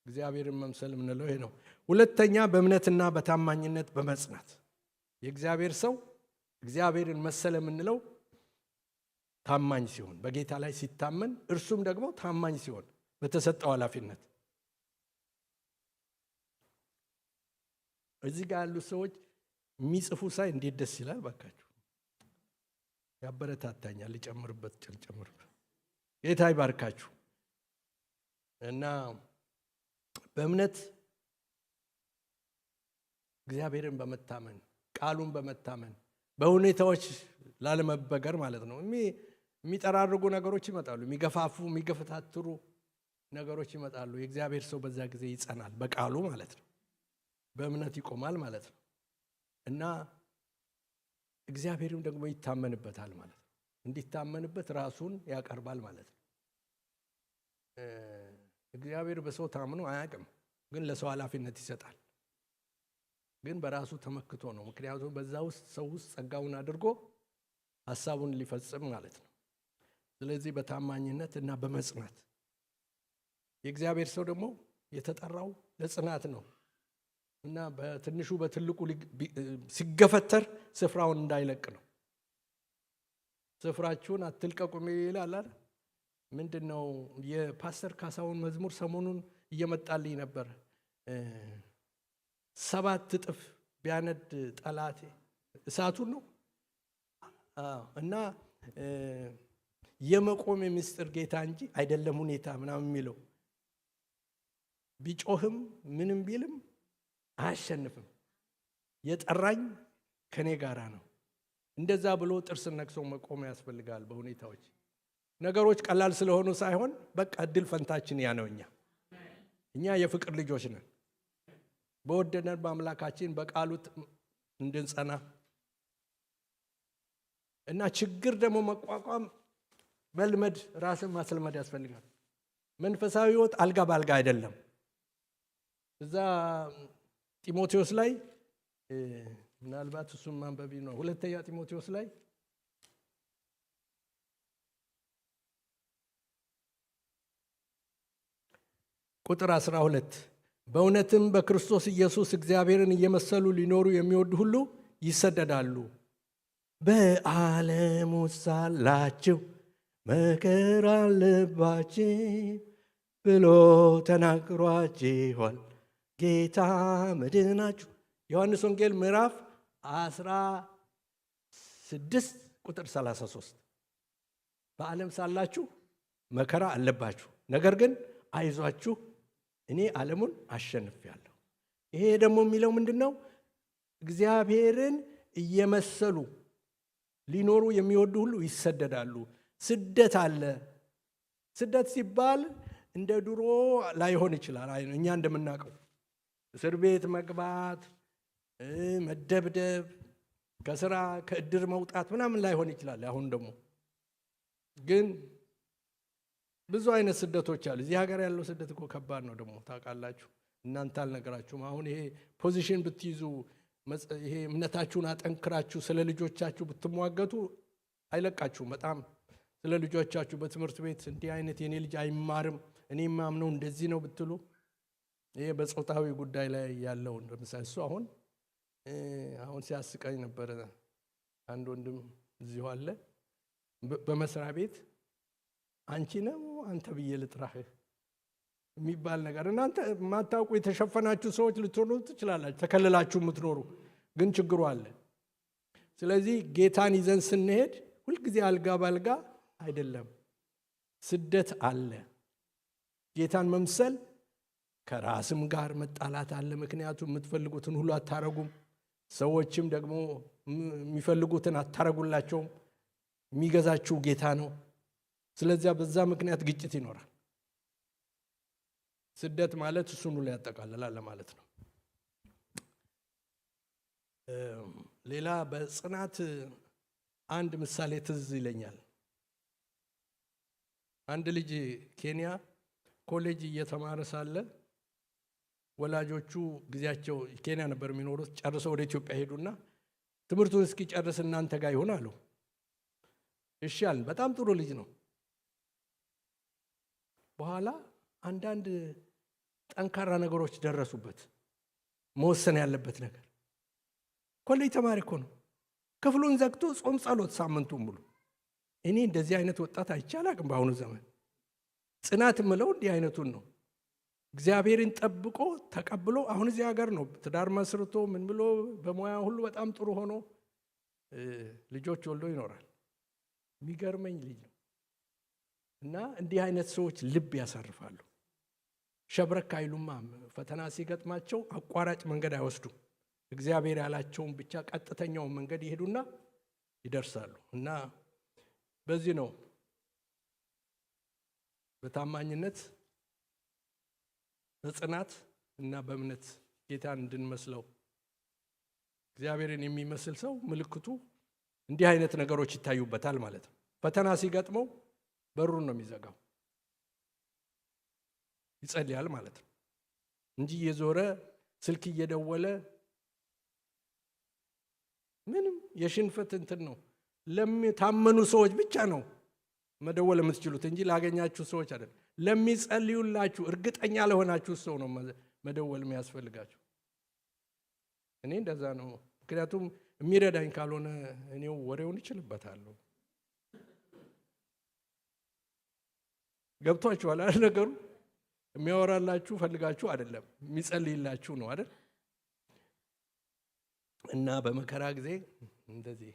S1: እግዚአብሔርን መምሰል የምንለው ይሄ ነው። ሁለተኛ በእምነትና በታማኝነት በመጽናት የእግዚአብሔር ሰው እግዚአብሔርን መሰለ የምንለው ታማኝ ሲሆን፣ በጌታ ላይ ሲታመን፣ እርሱም ደግሞ ታማኝ ሲሆን በተሰጠው ኃላፊነት። እዚህ ጋር ያሉ ሰዎች የሚጽፉ ሳይ እንዴት ደስ ይላል! ባካችሁ ያበረታታኛል። ልጨምርበት ጨምርበት። ጌታ ይባርካችሁ። እና በእምነት እግዚአብሔርን በመታመን ቃሉን በመታመን በሁኔታዎች ላለመበገር ማለት ነው። የሚጠራርጉ ነገሮች ይመጣሉ፣ የሚገፋፉ የሚገፈታትሩ ነገሮች ይመጣሉ። የእግዚአብሔር ሰው በዛ ጊዜ ይጸናል፣ በቃሉ ማለት ነው። በእምነት ይቆማል ማለት ነው። እና እግዚአብሔርም ደግሞ ይታመንበታል ማለት ነው። እንዲታመንበት ራሱን ያቀርባል ማለት ነው። እግዚአብሔር በሰው ታምኖ አያውቅም፣ ግን ለሰው ኃላፊነት ይሰጣል። ግን በራሱ ተመክቶ ነው። ምክንያቱም በዛ ውስጥ ሰው ውስጥ ጸጋውን አድርጎ ሐሳቡን ሊፈጽም ማለት ነው። ስለዚህ በታማኝነት እና በመጽናት የእግዚአብሔር ሰው ደግሞ የተጠራው ለጽናት ነው እና በትንሹ በትልቁ ሲገፈተር ስፍራውን እንዳይለቅ ነው። ስፍራችሁን አትልቀቁ ይላል አይደል? ምንድነው የፓስተር ካሳሁን መዝሙር ሰሞኑን እየመጣልኝ ነበር። 7 እጥፍ ቢያነድ ጠላቴ እሳቱን ነው እና የመቆም ምስጢር ጌታ እንጂ አይደለም ሁኔታ ምናምን የሚለው ቢጮህም ምንም ቢልም አያሸንፍም። የጠራኝ ከኔ ጋራ ነው። እንደዛ ብሎ ጥርስን ነክሶ መቆም ያስፈልጋል። በሁኔታዎች ነገሮች ቀላል ስለሆኑ ሳይሆን በቃ እድል ፈንታችን ያ ነው። እኛ የፍቅር ልጆች ነን። በወደደን በአምላካችን በቃሉ እንድንጸና እና ችግር ደግሞ መቋቋም መልመድ፣ ራስን ማስለመድ ያስፈልጋል። መንፈሳዊ ሕይወት አልጋ ባልጋ አይደለም። እዛ ጢሞቴዎስ ላይ ምናልባት እሱም ማንበቢ ነው። 2ኛ ጢሞቴዎስ ላይ ቁጥር 12 በእውነትም በክርስቶስ ኢየሱስ እግዚአብሔርን እየመሰሉ ሊኖሩ የሚወዱ ሁሉ ይሰደዳሉ። በዓለም ውስጥ ሳላችሁ መከራ አለባችሁ ብሎ ተናግሯችኋል ጌታ መድኃኒታችሁ። ዮሐንስ ወንጌል ምዕራፍ 16 ቁጥር 33 በዓለም ሳላችሁ መከራ አለባችሁ፣ ነገር ግን አይዟችሁ እኔ ዓለሙን አሸንፌአለሁ። ይሄ ደግሞ የሚለው ምንድነው? እግዚአብሔርን እየመሰሉ ሊኖሩ የሚወዱ ሁሉ ይሰደዳሉ። ስደት አለ። ስደት ሲባል እንደ ድሮ ላይሆን ይችላል። እኛ እንደምናውቀው እስር ቤት መግባት፣ መደብደብ፣ ከስራ ከእድር መውጣት ምናምን ላይሆን ይችላል። አሁን ደግሞ ግን ብዙ አይነት ስደቶች አሉ። እዚህ ሀገር ያለው ስደት እኮ ከባድ ነው ደግሞ ታውቃላችሁ። እናንተ አልነገራችሁም። አሁን ይሄ ፖዚሽን ብትይዙ፣ ይሄ እምነታችሁን አጠንክራችሁ ስለ ልጆቻችሁ ብትሟገቱ አይለቃችሁም። በጣም ስለ ልጆቻችሁ በትምህርት ቤት እንዲህ አይነት የኔ ልጅ አይማርም እኔ ማምነው እንደዚህ ነው ብትሉ፣ ይሄ በጾታዊ ጉዳይ ላይ ያለውን ለምሳሌ እሱ አሁን ሲያስቀኝ ነበረ። አንድ ወንድም እዚሁ አለ። በመስሪያ ቤት አንቺ ነው አንተ ብዬ ልጥራህ የሚባል ነገር፣ እናንተ ማታውቁ የተሸፈናችሁ ሰዎች ልትሆኑ ትችላላችሁ፣ ተከልላችሁ የምትኖሩ ግን ችግሩ አለ። ስለዚህ ጌታን ይዘን ስንሄድ ሁልጊዜ አልጋ ባልጋ አይደለም፣ ስደት አለ። ጌታን መምሰል ከራስም ጋር መጣላት አለ። ምክንያቱም የምትፈልጉትን ሁሉ አታረጉም፣ ሰዎችም ደግሞ የሚፈልጉትን አታረጉላቸውም። የሚገዛችሁ ጌታ ነው። ስለዚያ በዛ ምክንያት ግጭት ይኖራል። ስደት ማለት እሱን ሁሉ ያጠቃልላል ማለት ነው። ሌላ በጽናት አንድ ምሳሌ ትዝ ይለኛል። አንድ ልጅ ኬንያ ኮሌጅ እየተማረ ሳለ ወላጆቹ ጊዜያቸው ኬንያ ነበር የሚኖሩት፣ ጨርሰው ወደ ኢትዮጵያ ሄዱና ትምህርቱን እስኪጨርስ እናንተ ጋር ይሆን አሉ። እሺ አልን። በጣም ጥሩ ልጅ ነው። በኋላ አንዳንድ ጠንካራ ነገሮች ደረሱበት። መወሰን ያለበት ነገር ኮሌጅ ተማሪ እኮ ነው። ክፍሉን ዘግቶ ጾም ጸሎት ሳምንቱን ሙሉ። እኔ እንደዚህ አይነት ወጣት አይቼ አላቅም በአሁኑ ዘመን። ጽናት የምለው እንዲህ አይነቱን ነው። እግዚአብሔርን ጠብቆ ተቀብሎ አሁን እዚህ ሀገር ነው ትዳር መስርቶ ምን ብሎ በሙያ ሁሉ በጣም ጥሩ ሆኖ ልጆች ወልዶ ይኖራል። የሚገርመኝ ልጅ ነው። እና እንዲህ አይነት ሰዎች ልብ ያሳርፋሉ። ሸብረክ አይሉማ። ፈተና ሲገጥማቸው አቋራጭ መንገድ አይወስዱም። እግዚአብሔር ያላቸውን ብቻ ቀጥተኛውን መንገድ ይሄዱና ይደርሳሉ። እና በዚህ ነው በታማኝነት በጽናት እና በእምነት ጌታን እንድንመስለው። እግዚአብሔርን የሚመስል ሰው ምልክቱ እንዲህ አይነት ነገሮች ይታዩበታል ማለት ነው። ፈተና ሲገጥመው በሩን ነው የሚዘጋው፣ ይጸልያል ማለት ነው እንጂ እየዞረ ስልክ እየደወለ ምንም የሽንፈት እንትን ነው። ለሚታመኑ ሰዎች ብቻ ነው መደወል የምትችሉት እንጂ ላገኛችሁ ሰዎች አይደለም። ለሚጸልዩላችሁ እርግጠኛ ለሆናችሁ ሰው ነው መደወል የሚያስፈልጋችሁ። እኔ እንደዛ ነው። ምክንያቱም የሚረዳኝ ካልሆነ እኔው ወሬውን እችልበታለሁ። ገብቷችኋል አይደል? ነገሩ የሚያወራላችሁ ፈልጋችሁ አይደለም፣ የሚጸልይላችሁ ነው አይደል? እና በመከራ ጊዜ እንደዚህ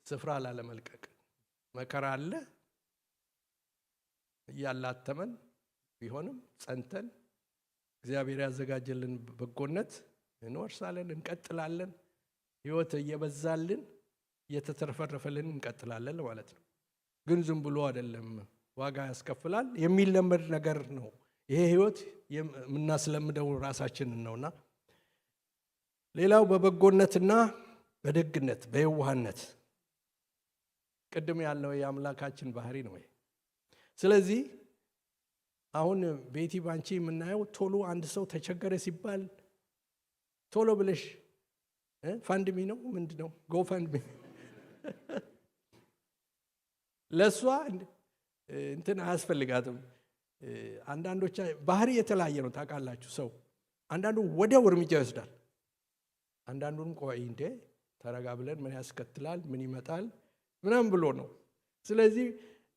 S1: ስፍራ ላለመልቀቅ መከራ አለ እያላተመን ቢሆንም ጸንተን እግዚአብሔር ያዘጋጀልን በጎነት እንወርሳለን፣ እንቀጥላለን። ህይወት እየበዛልን እየተተረፈረፈልን እንቀጥላለን ማለት ነው። ግን ዝም ብሎ አይደለም፣ ዋጋ ያስከፍላል። የሚለመድ ነገር ነው ይሄ ህይወት። የምናስለምደው ራሳችንን ነውና ሌላው በበጎነትና በደግነት በየዋህነት ቅድም ያለው የአምላካችን ባህሪ ነው። ስለዚህ አሁን ቤቲ ባንቺ የምናየው ቶሎ አንድ ሰው ተቸገረ ሲባል ቶሎ ብለሽ ፋንድሚ ነው ምንድነው ጎፋንድሚ ለሷ እንትን አያስፈልጋትም። አንዳንዶች ባህሪ የተለያየ ነው ታውቃላችሁ። ሰው አንዳንዱ ወዲያው እርምጃ ይወስዳል፣ አንዳንዱን ቆይ እንደ ተረጋ ብለን ምን ያስከትላል ምን ይመጣል ምናምን ብሎ ነው። ስለዚህ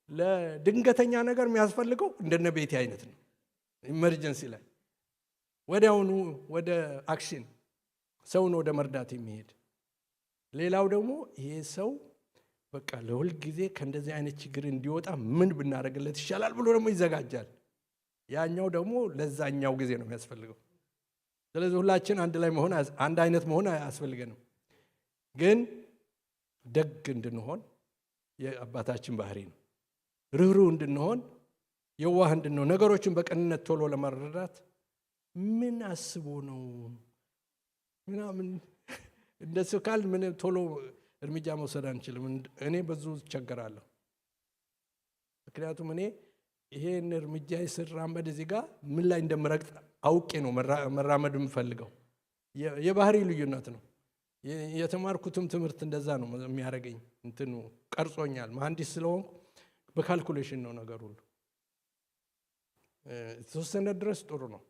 S1: ለድንገተኛ ነገር የሚያስፈልገው እንደነ ቤቲ አይነት ነው። ኢመርጀንሲ ላይ ወዲያውኑ ወደ አክሽን ሰውን ወደ መርዳት የሚሄድ። ሌላው ደግሞ ይሄ ሰው በቃ ለሁል ጊዜ ከእንደዚህ አይነት ችግር እንዲወጣ ምን ብናደርግለት ይሻላል ብሎ ደግሞ ይዘጋጃል። ያኛው ደግሞ ለዛኛው ጊዜ ነው የሚያስፈልገው። ስለዚህ ሁላችን አንድ ላይ መሆን አንድ አይነት መሆን አያስፈልገንም። ግን ደግ እንድንሆን የአባታችን ባህሪ ነው። ርህሩህ እንድንሆን፣ የዋህ እንድንሆን፣ ነገሮችን በቅንነት ቶሎ ለመረዳት ምን አስቦ ነው ምናምን እንደሱ ካል ምን ቶሎ እርምጃ መውሰድ አንችልም። እኔ ብዙ እቸገራለሁ። ምክንያቱም እኔ ይሄን እርምጃ ስራመድ እዚህ ጋር ምን ላይ እንደምረግጥ አውቄ ነው መራመድ የምፈልገው። የባህሪ ልዩነት ነው። የተማርኩትም ትምህርት እንደዛ ነው የሚያደርገኝ። እንትኑ ቀርጾኛል። መሐንዲስ ስለሆንኩ በካልኩሌሽን ነው ነገር ሁሉ። የተወሰነ ድረስ ጥሩ ነው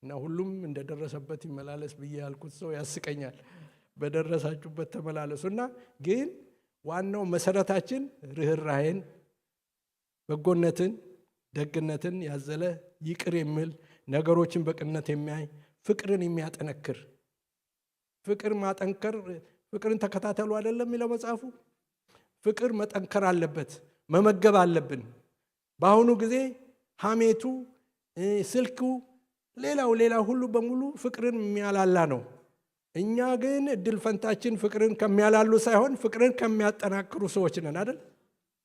S1: እና ሁሉም እንደደረሰበት ይመላለስ ብዬ ያልኩት ሰው ያስቀኛል። በደረሳችሁበት ተመላለሱና ግን ዋናው መሰረታችን ርህራሄን፣ በጎነትን፣ ደግነትን ያዘለ ይቅር የሚል ነገሮችን በቅንነት የሚያይ ፍቅርን የሚያጠነክር ፍቅር ማጠንከር ፍቅርን ተከታተሉ አይደለም የሚለው መጽሐፉ። ፍቅር መጠንከር አለበት፣ መመገብ አለብን። በአሁኑ ጊዜ ሐሜቱ፣ ስልኩ፣ ሌላው ሁሉ በሙሉ ፍቅርን የሚያላላ ነው። እኛ ግን እድል ፈንታችን ፍቅርን ከሚያላሉ ሳይሆን ፍቅርን ከሚያጠናክሩ ሰዎች ነን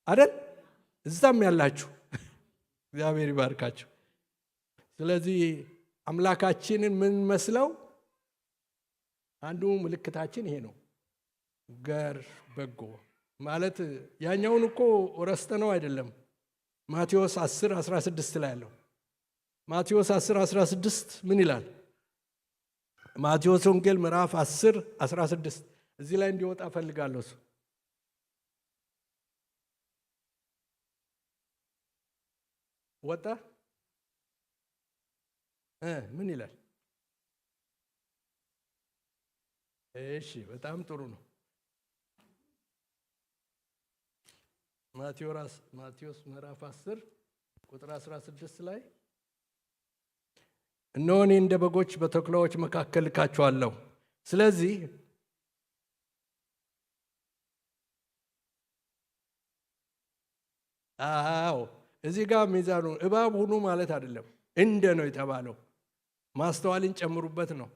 S1: አይደል? እዛም ያላችሁ እግዚአብሔር ይባርካችሁ። ስለዚህ አምላካችንን ምን መስለው አንዱ ምልክታችን ይሄ ነው። ገር በጎ ማለት ያኛውን እኮ ረስተነው አይደለም። ማቴዎስ 10:16 ላይ ያለው ማቴዎስ 10:16 ምን ይላል? ማቴዎስ ወንጌል ምዕራፍ 10:16 እዚህ ላይ እንዲወጣ ፈልጋለሁ። እሱ ወጣ። ምን ይላል? እሺ በጣም ጥሩ ነው። ማቴዎስ ምዕራፍ 10 ቁጥር 16 ላይ እነሆ እኔ እንደ በጎች በተኩላዎች መካከል ልካችኋለሁ። ስለዚህ እዚህ ጋር ሚዛኑ እባብ ሁኑ ማለት አይደለም፣ እንደ ነው የተባለው። ማስተዋልን ጨምሩበት ነው።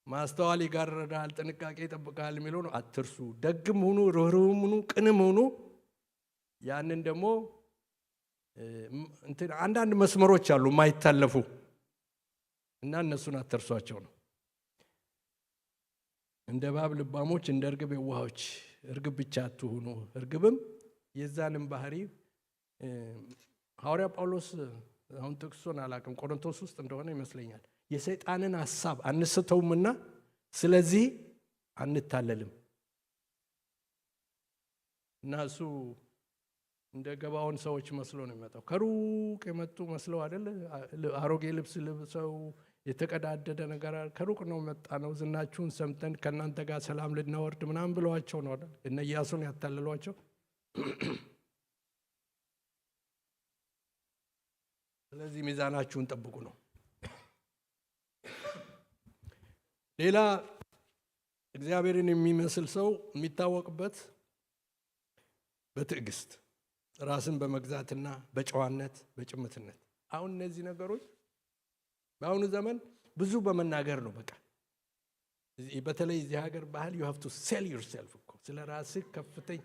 S1: ማስተዋል ይጋርዳል፣ ጥንቃቄ ይጠብቃል የሚለው ነው። አትርሱ። ደግም ሁኑ፣ ርኅሩህም ሁኑ፣ ቅንም ሁኑ። ያንን ደግሞ አንዳንድ መስመሮች አሉ የማይታለፉ እና እነሱን አትርሷቸው ነው። እንደ እባብ ልባሞች፣ እንደ እርግብ የዋሆች። እርግብ ብቻ አትሁኑ። እርግብም የዛንም ባህሪ ሐዋርያ ጳውሎስ አሁን ጥቅሱን አላውቅም፣ ቆሮንቶስ ውስጥ እንደሆነ ይመስለኛል። የሰይጣንን ሐሳብ አንስተውምና ስለዚህ አንታለልም። እና እሱ እንደ ገባውን ሰዎች መስሎ ነው የሚመጣው። ከሩቅ የመጡ መስለው አይደል? አሮጌ ልብስ ልብሰው የተቀዳደደ ነገር ከሩቅ ነው መጣ ነው። ዝናችሁን ሰምተን ከእናንተ ጋር ሰላም ልናወርድ ምናምን ብለዋቸው ነው አይደል? እነ ኢያሱን ያታለሏቸው። ስለዚህ ሚዛናችሁን ጠብቁ ነው። ሌላ እግዚአብሔርን የሚመስል ሰው የሚታወቅበት በትዕግስት ራስን በመግዛትና በጨዋነት በጭምትነት። አሁን እነዚህ ነገሮች በአሁኑ ዘመን ብዙ በመናገር ነው። በቃ በተለይ እዚህ ሀገር ባህል you have to sell yourself እኮ ስለ ራስህ ከፍተኛ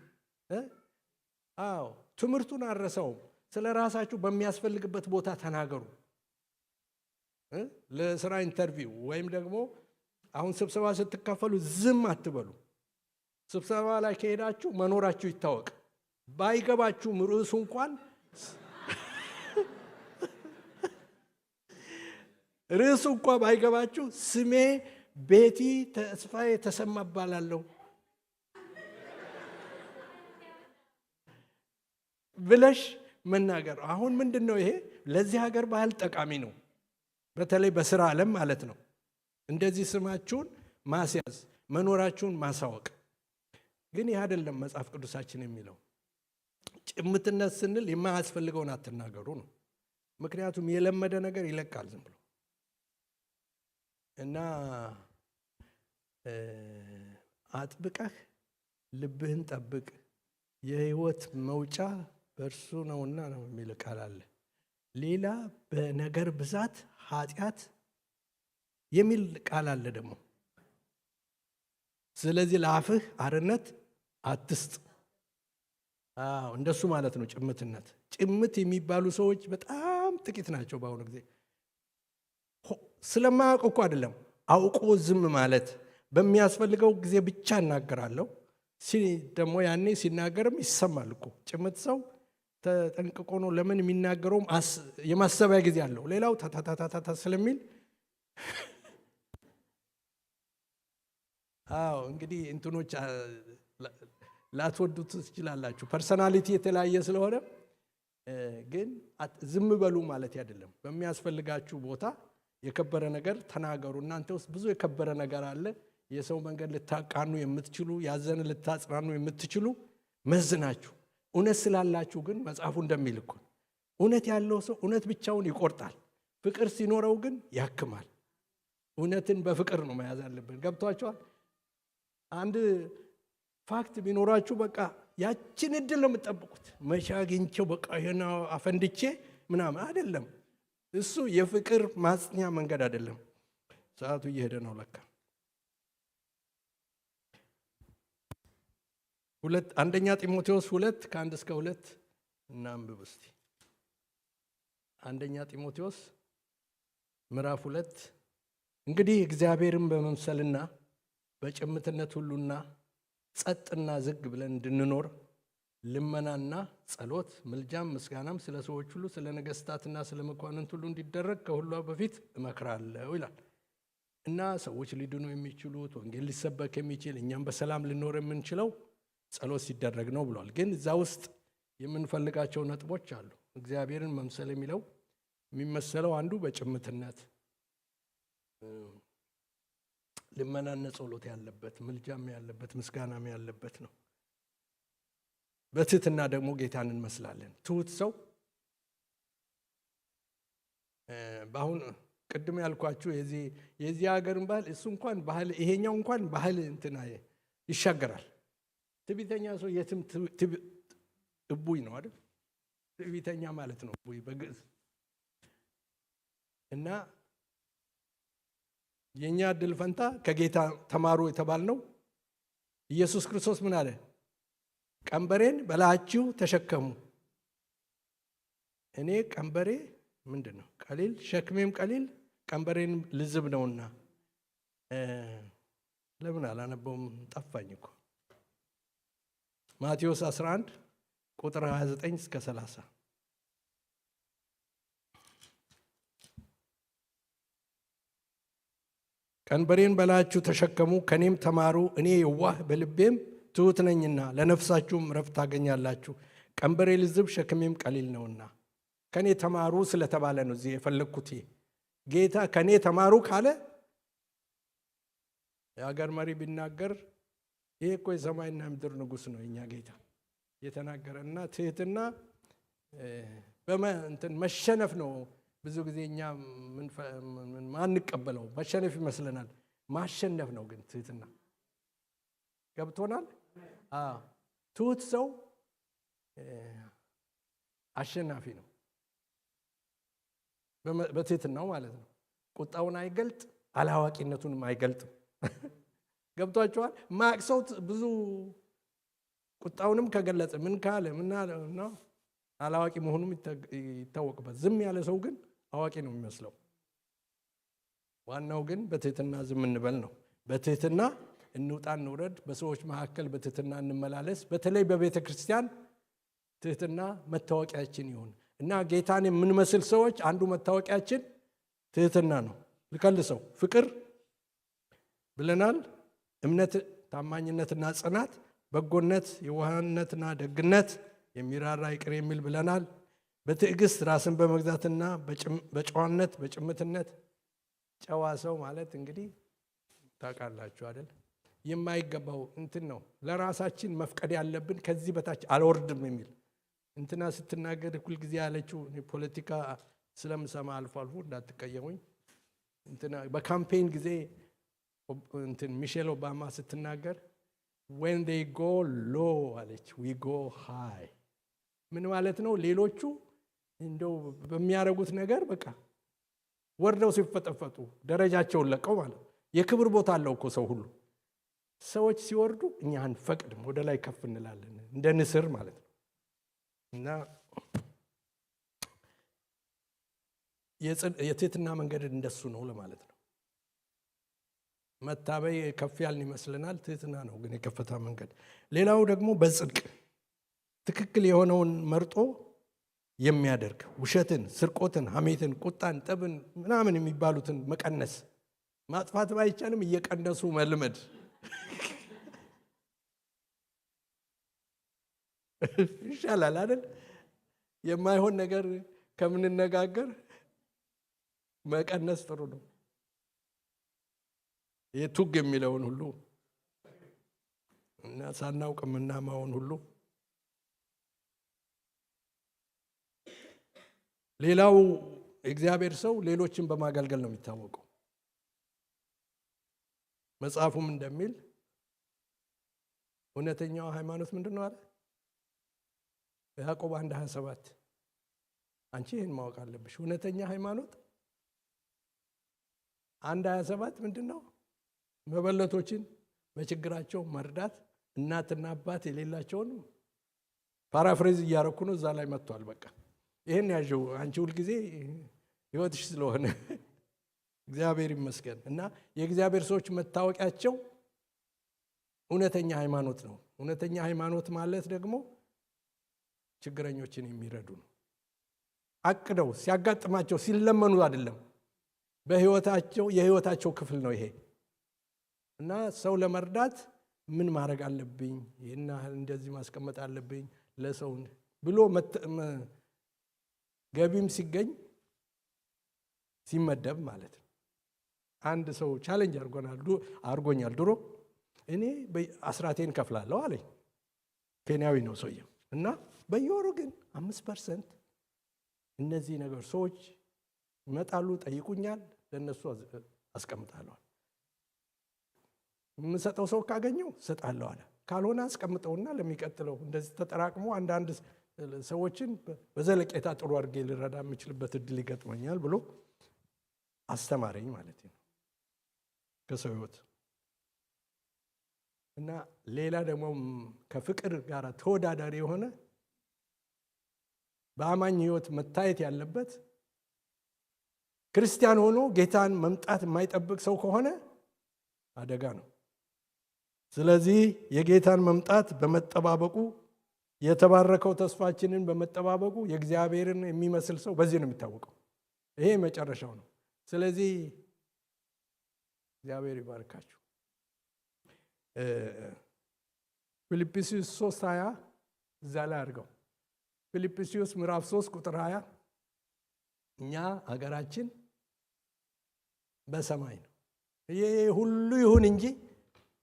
S1: ትምህርቱን አረሰውም። ስለ ራሳችሁ በሚያስፈልግበት ቦታ ተናገሩ። ለስራ ኢንተርቪው ወይም ደግሞ አሁን ስብሰባ ስትካፈሉ ዝም አትበሉ። ስብሰባ ላይ ከሄዳችሁ መኖራችሁ ይታወቅ። ባይገባችሁም ርዕሱ እንኳን ባይገባችሁ ስሜ ቤቲ ተስፋዬ ተሰማ እባላለሁ ብለሽ መናገር። አሁን ምንድነው ይሄ? ለዚህ ሀገር ባህል ጠቃሚ ነው፣ በተለይ በስራ ዓለም ማለት ነው። እንደዚህ ስማችሁን ማስያዝ፣ መኖራችሁን ማሳወቅ። ግን ይህ አይደለም መጽሐፍ ቅዱሳችን የሚለው። ጭምትነት ስንል የማያስፈልገውን አትናገሩ ነው። ምክንያቱም የለመደ ነገር ይለቃል ዝም ብሎ እና አጥብቀህ ልብህን ጠብቅ የህይወት መውጫ በእርሱ ነውና ነው የሚል ቃል አለ። ሌላ በነገር ብዛት ኃጢአት የሚል ቃል አለ ደግሞ። ስለዚህ ለአፍህ አርነት አትስጥ። እንደሱ ማለት ነው ጭምትነት። ጭምት የሚባሉ ሰዎች በጣም ጥቂት ናቸው በአሁኑ ጊዜ። ስለማያውቁ እኮ አይደለም፣ አውቆ ዝም ማለት። በሚያስፈልገው ጊዜ ብቻ እናገራለሁ ደግሞ ያኔ ሲናገርም ይሰማል እኮ። ጭምት ሰው ተጠንቅቆ ነው ለምን የሚናገረውም የማሰቢያ ጊዜ አለው። ሌላው ታታታታታ ስለሚል እንግዲህ እንትኖች ላትወዱት ትችላላችሁ። ፐርሰናሊቲ የተለያየ ስለሆነ ግን ዝም በሉ ማለት አይደለም። በሚያስፈልጋችሁ ቦታ የከበረ ነገር ተናገሩ። እናንተ ውስጥ ብዙ የከበረ ነገር አለ። የሰው መንገድ ልታቃኑ የምትችሉ፣ ያዘን ልታጽናኑ የምትችሉ መዝናችሁ እውነት ስላላችሁ። ግን መጽሐፉ እንደሚል እኮ እውነት ያለው ሰው እውነት ብቻውን ይቆርጣል፣ ፍቅር ሲኖረው ግን ያክማል። እውነትን በፍቅር ነው መያዝ አለብን። ገብቷችኋል? አንድ ፋክት ቢኖራችሁ በቃ ያችን እድል ነው የምትጠብቁት። መቼ አግኝቼው በቃ ይሄን አፈንድቼ ምናምን አይደለም። እሱ የፍቅር ማጽኛ መንገድ አይደለም። ሰዓቱ እየሄደ ነው ለካ። አንደኛ ጢሞቴዎስ 2:1-2 እናንብብ እስቲ። አንደኛ ጢሞቴዎስ ምዕራፍ 2 እንግዲህ እግዚአብሔርን በመምሰልና በጭምትነት ሁሉና ጸጥና ዝግ ብለን እንድንኖር ልመናና ጸሎት፣ ምልጃም ምስጋናም ስለ ሰዎች ሁሉ ስለ ነገስታትና ስለ መኳንንት ሁሉ እንዲደረግ ከሁሉ በፊት እመክራለሁ ይላል። እና ሰዎች ሊድኑ የሚችሉት ወንጌል ሊሰበክ የሚችል እኛም በሰላም ልኖር የምንችለው ጸሎት ሲደረግ ነው ብሏል። ግን እዛ ውስጥ የምንፈልጋቸው ነጥቦች አሉ። እግዚአብሔርን መምሰል የሚመሰለው አንዱ በጭምትነት ልመናና ጸሎት ያለበት፣ ምልጃም ያለበት፣ ምስጋናም ያለበት ነው። በትህትና ደግሞ ጌታን እንመስላለን። ትሁት ሰው በአሁን ቅድም ያልኳችሁ የዚህ ሀገርን ባህል እሱ እንኳን ባህል ይሄኛው እንኳን ባህል እንትና ይሻገራል። ትዕቢተኛ ሰው የትም እቡይ ነው አይደል? ትዕቢተኛ ማለት ነው እቡይ በግዕዝ። እና የኛ እድል ፈንታ ከጌታ ተማሩ የተባልነው ኢየሱስ ክርስቶስ ምን አለ? ቀንበሬን በላያችሁ ተሸከሙ። እኔ ቀንበሬ ምንድን ነው? ቀሊል ሸክሜም ቀሊል ቀንበሬን ልዝብ ነውና። ለምን አላነበውም? ጠፋኝ እኮ። ማቴዎስ 11 ቁጥር 29 እስከ 30 ቀንበሬን በላያችሁ ተሸከሙ ከኔም ተማሩ፣ እኔ የዋህ በልቤም ትሁት ነኝና ለነፍሳችሁም ረፍት ታገኛላችሁ። ቀንበሬ ልዝብ ሸክሜም ቀሊል ነውና። ከኔ ተማሩ ስለተባለ ነው እዚህ የፈለግኩት። ጌታ ከኔ ተማሩ ካለ የሀገር መሪ ቢናገር ይሄ እኮ የሰማይና ምድር ንጉሥ ነው የኛ ጌታ የተናገረና ትህትና መሸነፍ ነው። ብዙ ጊዜ እኛ ማንቀበለው መሸነፍ ይመስለናል። ማሸነፍ ነው ግን ትህትና። ገብቶናል? ትሁት ሰው አሸናፊ ነው በትህትናው ማለት ነው። ቁጣውን አይገልጥ፣ አላዋቂነቱንም አይገልጥም። ገብቷቸዋል? ማቅሰው ብዙ ቁጣውንም ከገለጸ ምን ካለ ምናለ አላዋቂ መሆኑም ይታወቅበት። ዝም ያለ ሰው ግን አዋቂ ነው የሚመስለው። ዋናው ግን በትህትና ዝም እንበል ነው። በትህትና እንውጣ እንውረድ፣ በሰዎች መካከል በትህትና እንመላለስ። በተለይ በቤተ ክርስቲያን ትህትና መታወቂያችን ይሁን እና ጌታን የምንመስል ሰዎች አንዱ መታወቂያችን ትህትና ነው። ልከልሰው ፍቅር ብለናል። እምነት፣ ታማኝነትና ጽናት፣ በጎነት፣ የዋህነትና ደግነት፣ የሚራራ ይቅር የሚል ብለናል። በትዕግስት ራስን በመግዛትና በጨዋነት በጭምትነት። ጨዋ ሰው ማለት እንግዲህ ታውቃላችሁ አይደል? የማይገባው እንትን ነው። ለራሳችን መፍቀድ ያለብን ከዚህ በታች አልወርድም የሚል እንትና ስትናገር ሁል ጊዜ ያለችው ፖለቲካ ስለምሰማ አልፎ አልፎ እንዳትቀየሙኝ። እንትና በካምፔን ጊዜ ሚሼል ኦባማ ስትናገር when they go low አለች we go high። ምን ማለት ነው? ሌሎቹ እንደው በሚያረጉት ነገር በቃ ወርደው ሲፈጠፈጡ ደረጃቸውን ለቀው ማለት ነው። የክብር ቦታ አለው እኮ ሰው ሁሉ። ሰዎች ሲወርዱ እኛ አንፈቅድም፣ ወደ ላይ ከፍ እንላለን እንደ ንስር ማለት ነው። እና የትህትና መንገድ እንደሱ ነው ለማለት ነው። መታበይ ከፍ ያልን ይመስለናል። ትህትና ነው ግን የከፍታ መንገድ። ሌላው ደግሞ በጽድቅ ትክክል የሆነውን መርጦ የሚያደርግ ውሸትን፣ ስርቆትን፣ ሐሜትን፣ ቁጣን፣ ጠብን ምናምን የሚባሉትን መቀነስ። ማጥፋት ባይቻልም እየቀነሱ መልመድ ይሻላል አይደል? የማይሆን ነገር ከምንነጋገር መቀነስ ጥሩ ነው። የቱግ የሚለውን ሁሉ እና ሳናውቅ የምናማውን ሁሉ። ሌላው እግዚአብሔር ሰው ሌሎችን በማገልገል ነው የሚታወቀው። መጽሐፉም እንደሚል እውነተኛው ሃይማኖት ምንድን ነው አለ ያዕቆብ 1:27 አንቺ ይህን ማወቅ አለብሽ። እውነተኛ ሃይማኖት 1:27 ምንድን ነው? መበለቶችን በችግራቸው መርዳት፣ እናትና አባት የሌላቸውን ፓራፍሬዝ እያረኩ ነው፣ እዛ ላይ መጥቷል። በቃ ይህን ያዥው አንቺ ሁልጊዜ ህይወትሽ ስለሆነ እግዚአብሔር ይመስገን። እና የእግዚአብሔር ሰዎች መታወቂያቸው እውነተኛ ሃይማኖት ነው። እውነተኛ ሃይማኖት ማለት ደግሞ ችግረኞችን የሚረዱ ነው። አቅደው ሲያጋጥማቸው ሲለመኑ አይደለም፣ በህይወታቸው የህይወታቸው ክፍል ነው ይሄ። እና ሰው ለመርዳት ምን ማድረግ አለብኝ፣ ይሄን እንደዚህ ማስቀመጥ አለብኝ ለሰው ብሎ ገቢም ሲገኝ ሲመደብ ማለት ነው። አንድ ሰው ቻሌንጅ አድርጎኛል ድሮ። እኔ አስራቴን ከፍላለሁ አለኝ። ኬንያዊ ነው ሰውየው። እና በየወሩ ግን 5% እነዚህ ነገር ሰዎች ይመጣሉ፣ ጠይቁኛል፣ ለነሱ አስቀምጣለሁ። የምሰጠው ሰው ካገኘው ሰጣለሁ አለ። ካልሆነ አስቀምጠውና ለሚቀጥለው እንደዚህ ተጠራቅሞ አንዳንድ ሰዎችን በዘለቄታ ጥሩ አድርጌ ልረዳ የምችልበት እድል ይገጥመኛል ብሎ አስተማረኝ ማለት ነው ከሰው ህይወት። እና ሌላ ደግሞ ከፍቅር ጋር ተወዳዳሪ የሆነ በአማኝ ህይወት መታየት ያለበት ክርስቲያን ሆኖ ጌታን መምጣት የማይጠብቅ ሰው ከሆነ አደጋ ነው። ስለዚህ የጌታን መምጣት በመጠባበቁ የተባረከው ተስፋችንን በመጠባበቁ የእግዚአብሔርን የሚመስል ሰው በዚህ ነው የሚታወቀው። ይሄ መጨረሻው ነው። ስለዚህ እግዚአብሔር ይባርካችሁ። ፊልጵስዩስ 3:20 እዛ ላይ አድርገው። ፊልጵስዩስ ምዕራፍ 3 ቁጥር 20 እኛ ሀገራችን በሰማይ ነው። ይሄ ሁሉ ይሁን እንጂ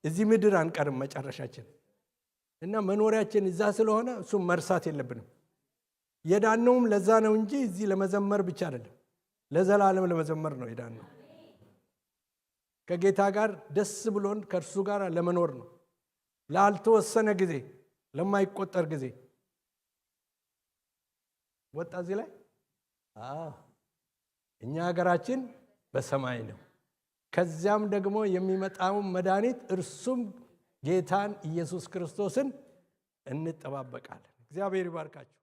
S1: እዚህ ምድር አንቀርም መጨረሻችን እና መኖሪያችን እዛ ስለሆነ እሱም መርሳት የለብንም። የዳነውም ለዛ ነው እንጂ እዚህ ለመዘመር ብቻ አይደለም፣ ለዘላለም ለመዘመር ነው የዳነው። ከጌታ ጋር ደስ ብሎን ከእርሱ ጋር ለመኖር ነው። ላልተወሰነ ጊዜ፣ ለማይቆጠር ጊዜ ወጣ እዚህ ላይ እኛ ሀገራችን በሰማይ ነው። ከዚያም ደግሞ የሚመጣው መድኃኒት እርሱም ጌታን ኢየሱስ ክርስቶስን እንጠባበቃለን። እግዚአብሔር ይባርካችሁ።